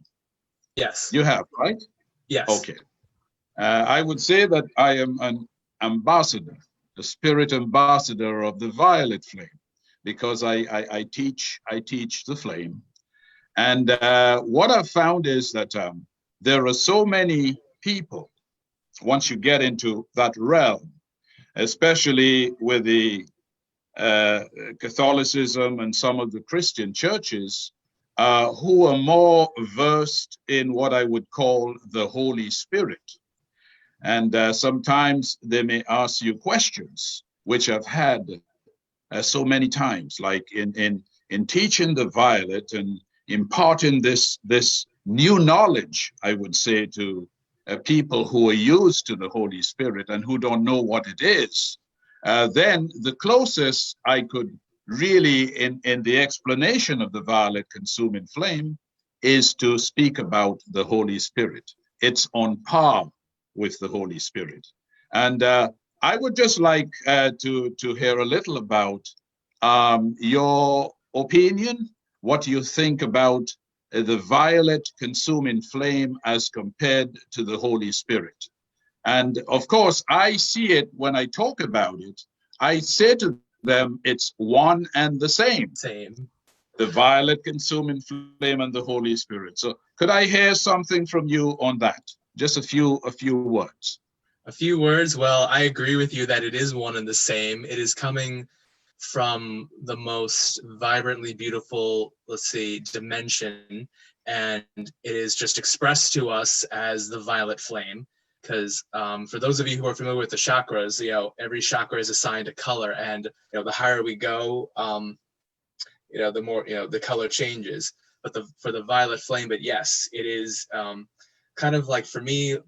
Yes. You have, right? Yes. Okay. I would say that I am an ambassador, a spirit ambassador of the violet flame, because I teach the flame. And what I've found is that there are so many people, once you get into that realm, especially with the Catholicism and some of the Christian churches, who are more versed in what I would call the Holy Spirit. And sometimes they may ask you questions, which I've had so many times, like in teaching the violet and imparting this new knowledge, I would say, to people who are used to the Holy Spirit and who don't know what it is. Then the closest I could really, in the explanation of the violet consuming flame, is to speak about the Holy Spirit. It's on par with the Holy Spirit. And I would just like to hear a little about your opinion, what you think about the violet consuming flame as compared to the Holy Spirit. And of course, I see it when I talk about it. I say to them, it's one and the same. Same. The violet consuming flame and the Holy Spirit. So could I hear something from you on that? Just a few words. A few words. Well, I agree with you that it is one and the same. It is coming from the most vibrantly beautiful, let's say, dimension, and it is just expressed to us as the violet flame. Because for those of you who are familiar with the chakras, every chakra is assigned a color, and the higher we go, the more the color changes. But for the violet flame, but yes, it is kind of like, for me,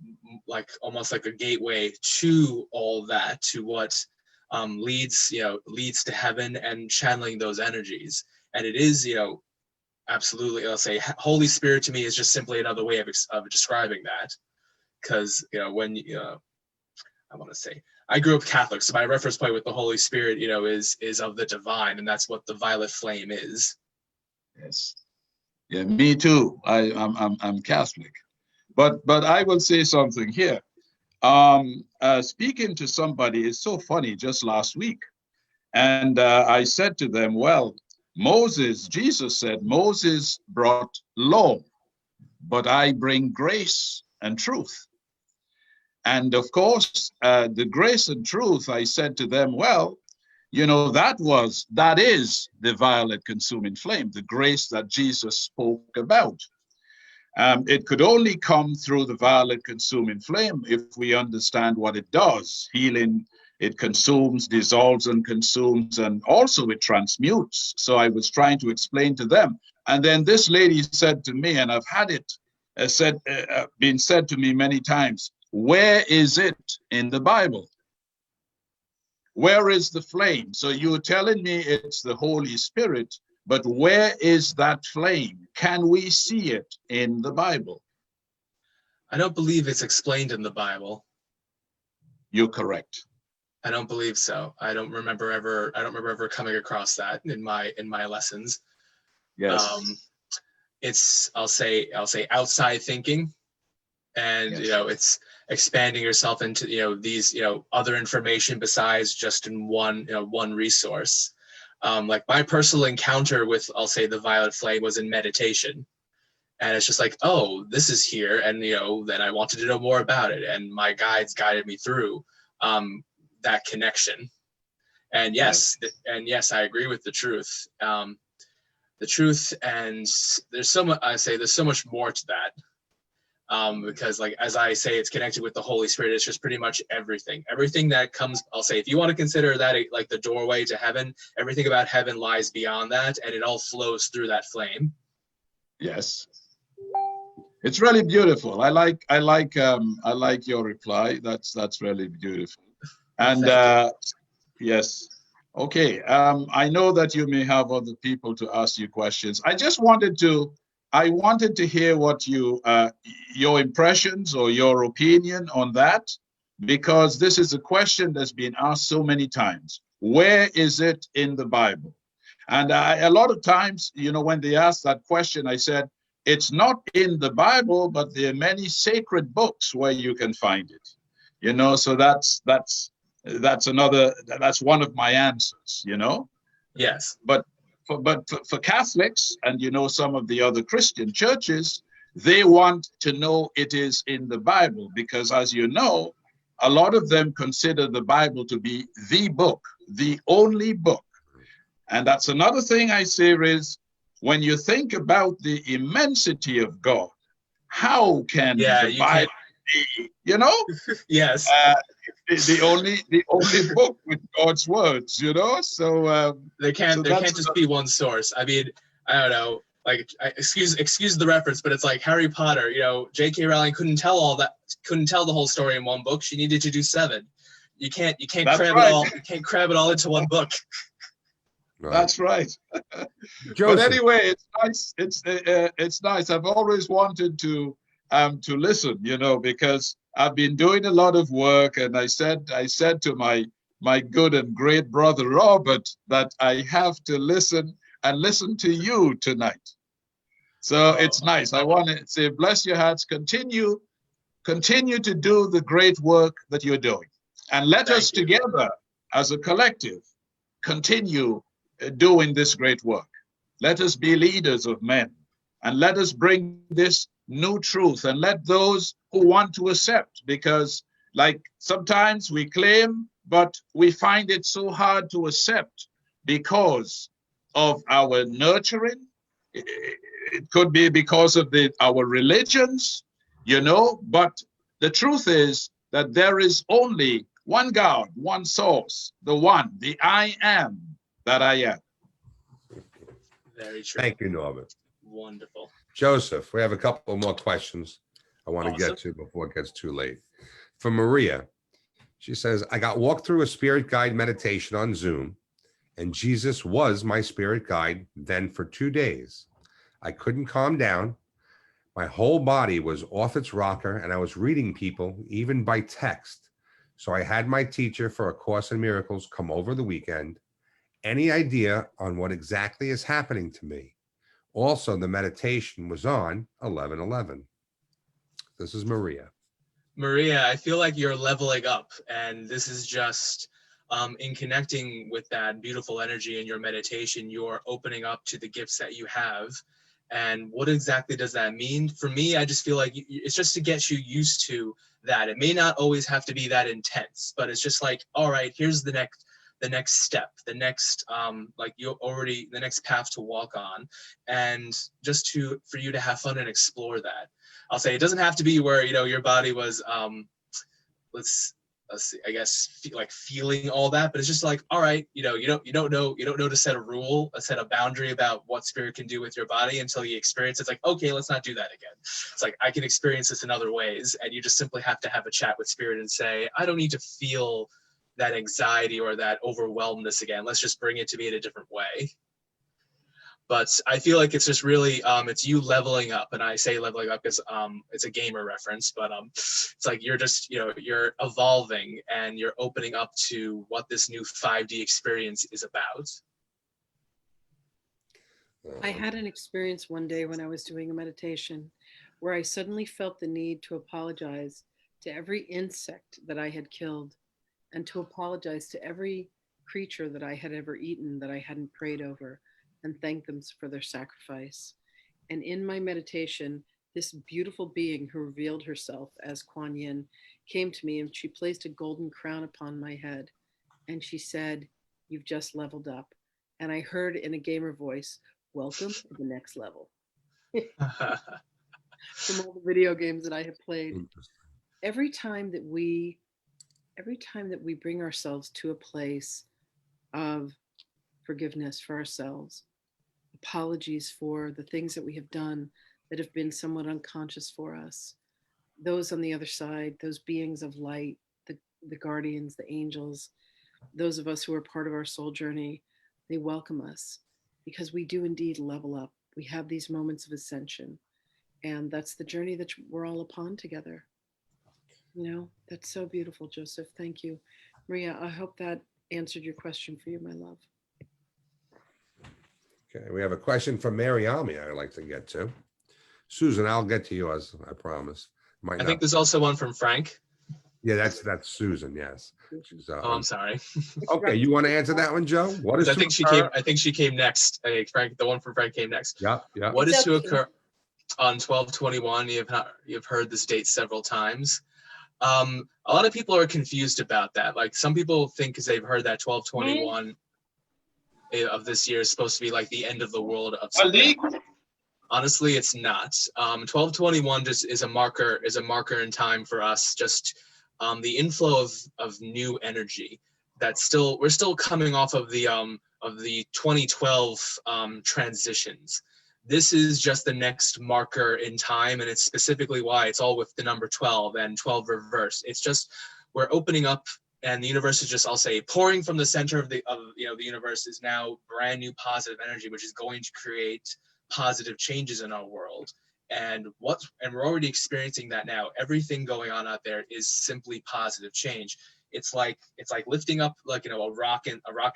like almost like a gateway to all that, to what leads to heaven and channeling those energies. And it is absolutely, I'll say, Holy Spirit to me is just simply another way of describing that. Because when I want to say, I grew up Catholic, so my reference point with the Holy Spirit is of the divine, and that's what the violet flame is. Yes, yeah, me too. I'm Catholic, but I will say something here. Speaking to somebody is so funny. Just last week, and I said to them, well, Jesus said, Moses brought law, but I bring grace and truth. And of course, the grace and truth, I said to them, well, that is the violet consuming flame, the grace that Jesus spoke about. It could only come through the violet consuming flame if we understand what it does. Healing, it consumes, dissolves, and consumes, and also it transmutes. So I was trying to explain to them. And then this lady said to me, and I've had it been said to me many times, where is it in the Bible? Where is the flame? So you're telling me it's the Holy Spirit, but where is that flame? Can we see it in the Bible? I don't believe it's explained in the Bible. You're correct. I don't believe so. I don't remember ever coming across that in my lessons. Yes. It's I'll say outside thinking, and Yes. It's expanding yourself into these other information besides just in one resource. Like my personal encounter with, I'll say, the violet flame was in meditation, and it's just like, oh, this is here, and then I wanted to know more about it, and my guides guided me through that connection. And yes, I agree with the truth. The truth, and there's so much more to that. Because like, as I say, it's connected with the Holy Spirit. It's just pretty much everything that comes, I'll say, if you want to consider that like the doorway to heaven, everything about heaven lies beyond that, and it all flows through that flame. Yes. It's really beautiful. I like your reply. That's really beautiful. And yes. Okay. I know that you may have other people to ask you questions. I wanted to hear what your impressions or your opinion on that, because this is a question that's been asked so many times. Where is it in the Bible? And a lot of times, when they ask that question, I said, it's not in the Bible, but there are many sacred books where you can find it. So that's one of my answers. Yes. But for Catholics and some of the other Christian churches, they want to know it is in the Bible, because as you know, a lot of them consider the Bible to be the book, the only book. And that's another thing I say is, when you think about the immensity of God, how can the Bible be, Yes. the only book with God's words, So There can't just be one source. I mean, I don't know. Like, excuse the reference, but it's like Harry Potter. J.K. Rowling couldn't tell the whole story in one book. She needed to do 7. You can't That's cram right. it all. You can't cram it all into one book. That's right. Joseph. But anyway, it's nice. It's nice. I've always wanted to listen, because I've been doing a lot of work, and I said to my good and great brother Robert that I have to listen to you tonight. So it's nice. I want to say, bless your hearts. Continue to do the great work that you're doing, and let us together as a collective continue doing this great work. Let us be leaders of men, and let us bring this new truth, and let those who want to accept, because like sometimes we claim, but we find it so hard to accept because of our nurturing. It could be because of our religions, but the truth is that there is only one God, one source, the I am that I am. Very true. Thank you, Norbert. Wonderful. Joseph, we have a couple more questions I want to get to before it gets too late. For Maria, she says, I got walked through a spirit guide meditation on Zoom, and Jesus was my spirit guide then for 2 days. I couldn't calm down. My whole body was off its rocker, and I was reading people even by text. So I had my teacher for A Course in Miracles come over the weekend. Any idea on what exactly is happening to me? Also, the meditation was on 11/11. This is Maria. Maria, I feel like you're leveling up, and this is just in connecting with that beautiful energy in your meditation, you're opening up to the gifts that you have. And what exactly does that mean? For me, I just feel like it's just to get you used to that. It may not always have to be that intense, but it's just like, all right, here's the next step, the next the next path to walk on, and just for you to have fun and explore that. I'll say it doesn't have to be where your body was let's see, I guess like feeling all that, but it's just like, all right, you don't know to set a rule, set a boundary about what spirit can do with your body until you experience it. It's like, okay, let's not do that again. It's like, I can experience this in other ways, and you just simply have to have a chat with spirit and say, I don't need to feel that anxiety or that overwhelmness again. Let's just bring it to me in a different way. But I feel like it's just really, it's you leveling up. And I say leveling up because it's a gamer reference, but it's like you're just, you're evolving and you're opening up to what this new 5D experience is about. I had an experience one day when I was doing a meditation where I suddenly felt the need to apologize to every insect that I had killed, and to apologize to every creature that I had ever eaten that I hadn't prayed over, and thank them for their sacrifice. And in my meditation, this beautiful being who revealed herself as Kuan Yin came to me, and she placed a golden crown upon my head. And she said, "You've just leveled up." And I heard in a gamer voice, "Welcome to the next level." From all the video games that I have played. Every time that we bring ourselves to a place of forgiveness for ourselves, apologies for the things that we have done that have been somewhat unconscious for us. Those on the other side, those beings of light, the guardians, the angels, those of us who are part of our soul journey, they welcome us because we do indeed level up. We have these moments of ascension, and that's the journey that we're all upon together. You know, that's so beautiful, Joseph. Thank you. Maria, I hope that answered your question for you, my love. Okay, we have a question from Mary Almy I'd like to get to. Susan, I'll get to you as I promised. I think there's also one from Frank. Yeah, that's Susan. Yes. She's, Oh, I'm sorry. okay, you want to answer that one, Joe? What is? I think she came next. Frank, the one from Frank came next. Yeah, yeah. What is to occur on 12/21? You've heard this date several times. A lot of people are confused about that. Like some people think because they've heard that 12/21 of this year is supposed to be like the end of the world of something. Honestly, it's not. 12/21 just is a marker in time for us. Just the inflow of new energy. We're still coming off of the 2012 transitions. This is just the next marker in time, and it's specifically why it's all with the number 12 and 12 reverse. It's just we're opening up, and the universe is just, I'll say, pouring from the center of the universe is now brand new positive energy, which is going to create positive changes in our world. And we're already experiencing that now. Everything going on out there is simply positive change. It's like lifting up a rock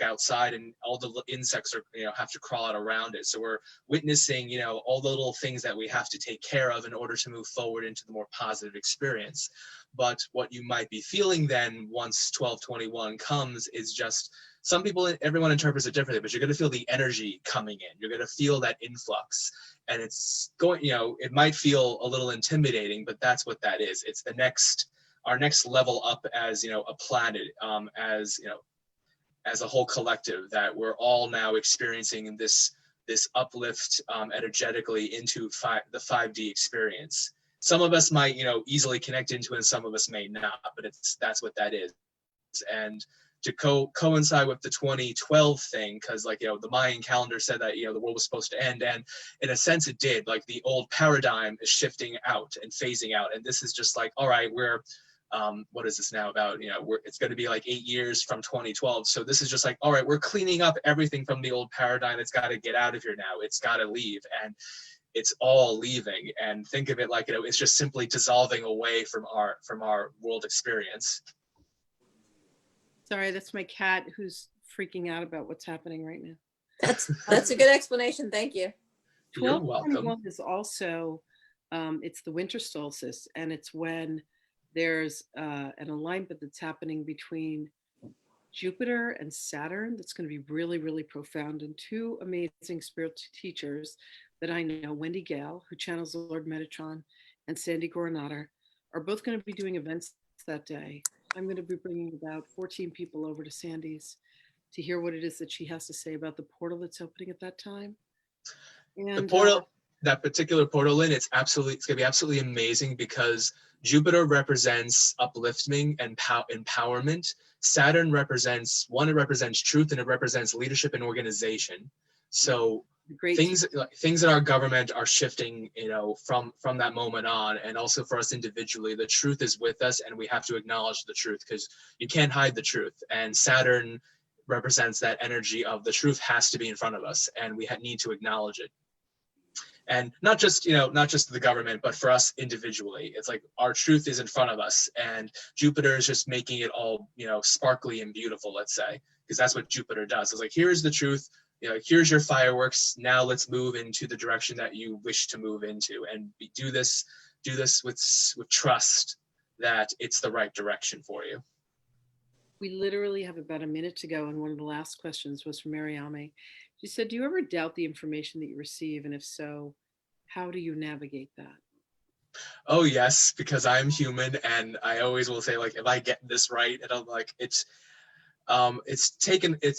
outside, and all the insects are have to crawl out around it. So we're witnessing all the little things that we have to take care of in order to move forward into the more positive experience. But what you might be feeling then once 12/21 comes is just everyone interprets it differently, but you're going to feel the energy coming in. You're going to feel that influx, and it's going, it might feel a little intimidating, but that's what that is. It's our next level up as, a planet, as a whole collective, that we're all now experiencing this uplift energetically into the 5D experience. Some of us might, easily connect into it, and some of us may not, but that's what that is. And to coincide with the 2012 thing, because the Mayan calendar said that the world was supposed to end, and in a sense it did. Like the old paradigm is shifting out and phasing out, and this is just like, all right, we're what is this now about? It's going to be like 8 years from 2012. So this is just like, all right, we're cleaning up everything from the old paradigm. It's got to get out of here now. It's got to leave, and it's all leaving. And think of it like it's just simply dissolving away from our world experience. Sorry, that's my cat who's freaking out about what's happening right now. That's a good explanation. Thank you. You're welcome. 12/21 is also, it's the winter solstice, and it's when there's an alignment that's happening between Jupiter and Saturn that's going to be really, really profound. And two amazing spiritual teachers that I know, Wendy Gale, who channels the Lord Metatron, and Sandy Goranadar, are both going to be doing events that day. I'm going to be bringing about 14 people over to Sandy's to hear what it is that she has to say about the portal that's opening at that time. And the portal, that particular portal, it's going to be absolutely amazing, because Jupiter represents uplifting and empowerment. Saturn represents truth, and it represents leadership and organization. So things in our government are shifting, from that moment on, and also for us individually, the truth is with us, and we have to acknowledge the truth, because you can't hide the truth. And Saturn represents that energy of the truth has to be in front of us, and we need to acknowledge it. And not just the government, but for us individually. It's like our truth is in front of us, and Jupiter is just making it all, sparkly and beautiful, let's say, because that's what Jupiter does. It's like, here's the truth, here's your fireworks. Now let's move into the direction that you wish to move into, and do this with trust that it's the right direction for you. we literally have about a minute to go, and one of the last questions was from Mariame. She said, do you ever doubt the information that you receive? And if so, how do you navigate that? Oh yes, because I'm human, and I always will say, like, if I get this right, and I'm like, it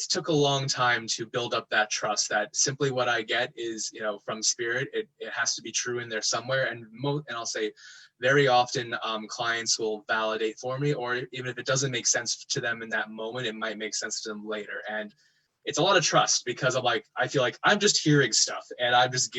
took a long time to build up that trust that simply what I get is, from spirit. It has to be true in there somewhere. And I'll say very often clients will validate for me, or even if it doesn't make sense to them in that moment, it might make sense to them later. And it's a lot of trust, because I'm like, I feel like I'm just hearing stuff and I'm just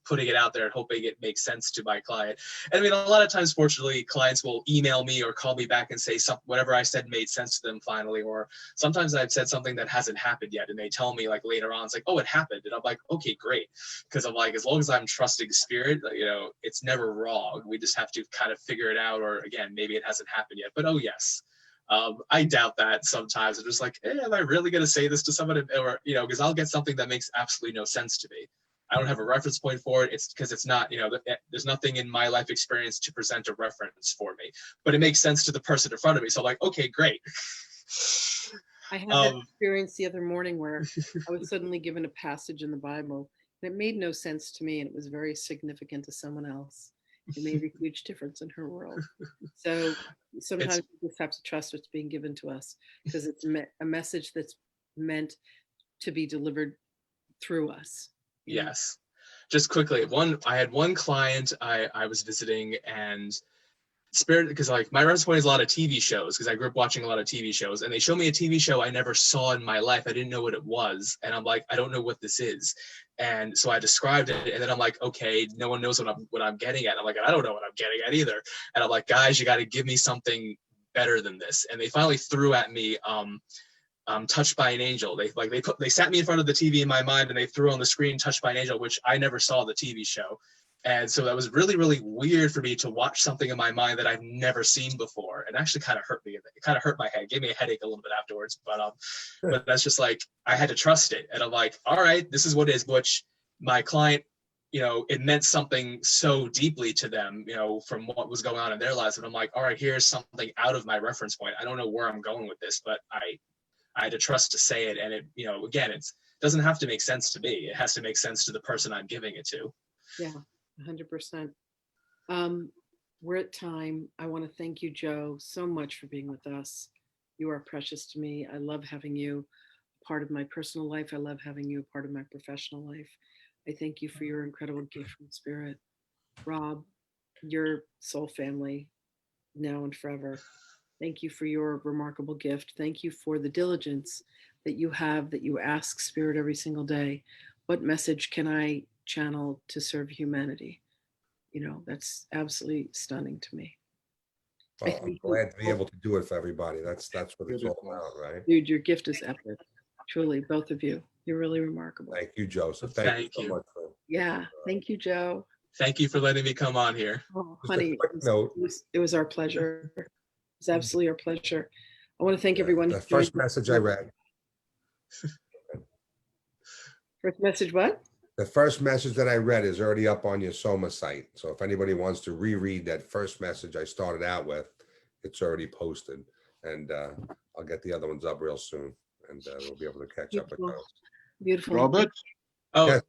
putting it out there and hoping it makes sense to my client. And I mean, a lot of times, fortunately, clients will email me or call me back and say something, whatever I said made sense to them finally. Or sometimes I've said something that hasn't happened yet and they tell me like later on, it's like, oh, it happened. And I'm like, okay, great. Because I'm like, as long as I'm trusting spirit, you know, it's never wrong. We just have to kind of figure it out. Or again, maybe it hasn't happened yet, but oh yes. I doubt that sometimes. I'm just like, am I really going to say this to someone? Or, you know, because I'll get something that makes absolutely no sense to me. I don't have a reference point for it. It's because it's not, you know, there's nothing in my life experience to present a reference for me, but it makes sense to the person in front of me. So I'm like, okay, great. I had that experience the other morning where I was suddenly given a passage in the Bible and it made no sense to me, and it was very significant to someone else. It made a huge difference in her world. So sometimes we just have to trust what's being given to us, because it's a message that's meant to be delivered through us. Yes. Just quickly, I had one client I was visiting, and spirit, because like my reference point is a lot of TV shows, because I grew up watching a lot of TV shows, and they showed me a TV show I never saw in my life. I didn't know what it was, and I'm like, I don't know what this is. And so I described it, and then I'm like, okay, no one knows what I'm getting at. I'm like, I don't know what I'm getting at either. And I'm like, guys, you got to give me something better than this. And they finally threw at me Touched by an Angel. They sat me in front of the TV in my mind, and they threw on the screen Touched by an Angel, which I never saw the TV show. And so that was really, really weird for me to watch something in my mind that I've never seen before. And actually kind of hurt me. It kind of hurt my head, gave me a headache a little bit afterwards. But that's just like, I had to trust it. And I'm like, all right, this is what it is, which my client, you know, it meant something so deeply to them, you know, from what was going on in their lives. And I'm like, all right, here's something out of my reference point. I don't know where I'm going with this, but I had to trust to say it. And it, you know, again, it doesn't have to make sense to me. It has to make sense to the person I'm giving it to. Yeah. 100%. We're at time. I want to thank you, Joe, so much for being with us. You are precious to me. I love having you part of my personal life. I love having you a part of my professional life. I thank you for your incredible gift from spirit. Rob, your soul family, now and forever. Thank you for your remarkable gift. Thank you for the diligence that you have, that you ask spirit every single day. What message can I channel to serve humanity? You know, that's absolutely stunning to me. Well, I'm glad to be able to do it for everybody. That's what it's all about, right? Dude, your gift is epic. Truly, both of you. You're really remarkable. Thank you, Joseph. Thank you so much. Yeah. Thank you, Joe. Thank you for letting me come on here. Oh, Just a honey, quick note. it was our pleasure. It was absolutely our pleasure. I want to thank everyone. The first message I read. First message, what? The first message that I read is already up on your Soma site. So if anybody wants to reread that first message I started out with, it's already posted. And I'll get the other ones up real soon. And we'll be able to catch up with those. Beautiful. Robert? Oh, Yes,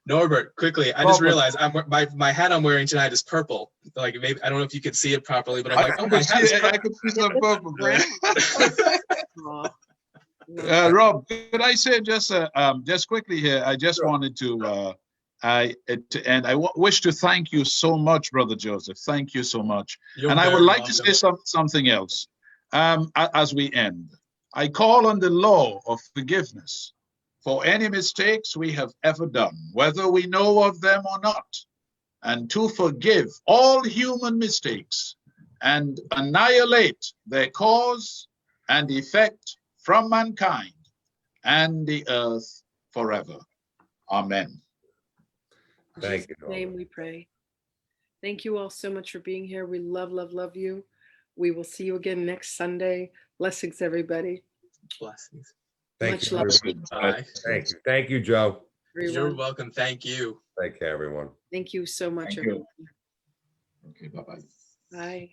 Norbert, quickly. I just realized my hat I'm wearing tonight is purple. Like, maybe, I don't know if you can see it properly, but I'm like, oh, my hat is purple. I could see some purple there. Aw. Rob, could I say just quickly here? I just wanted to, I wish to thank you so much, Brother Joseph. Thank you so much. You're And I would very like to say something else as we end. I call on the law of forgiveness for any mistakes we have ever done, whether we know of them or not, and to forgive all human mistakes and annihilate their cause and effect from mankind and the earth forever. Amen. Thank you. In Jesus' name we pray. Thank you all so much for being here. We love, love, love you. We will see you again next Sunday. Blessings, everybody. Blessings. Thank Much you. love. Bye. Thank you. Thank you, Joe. You're Everyone. welcome. Thank you. Take care, everyone. Thank you so much, Thank you. everyone. Okay, bye-bye. Bye.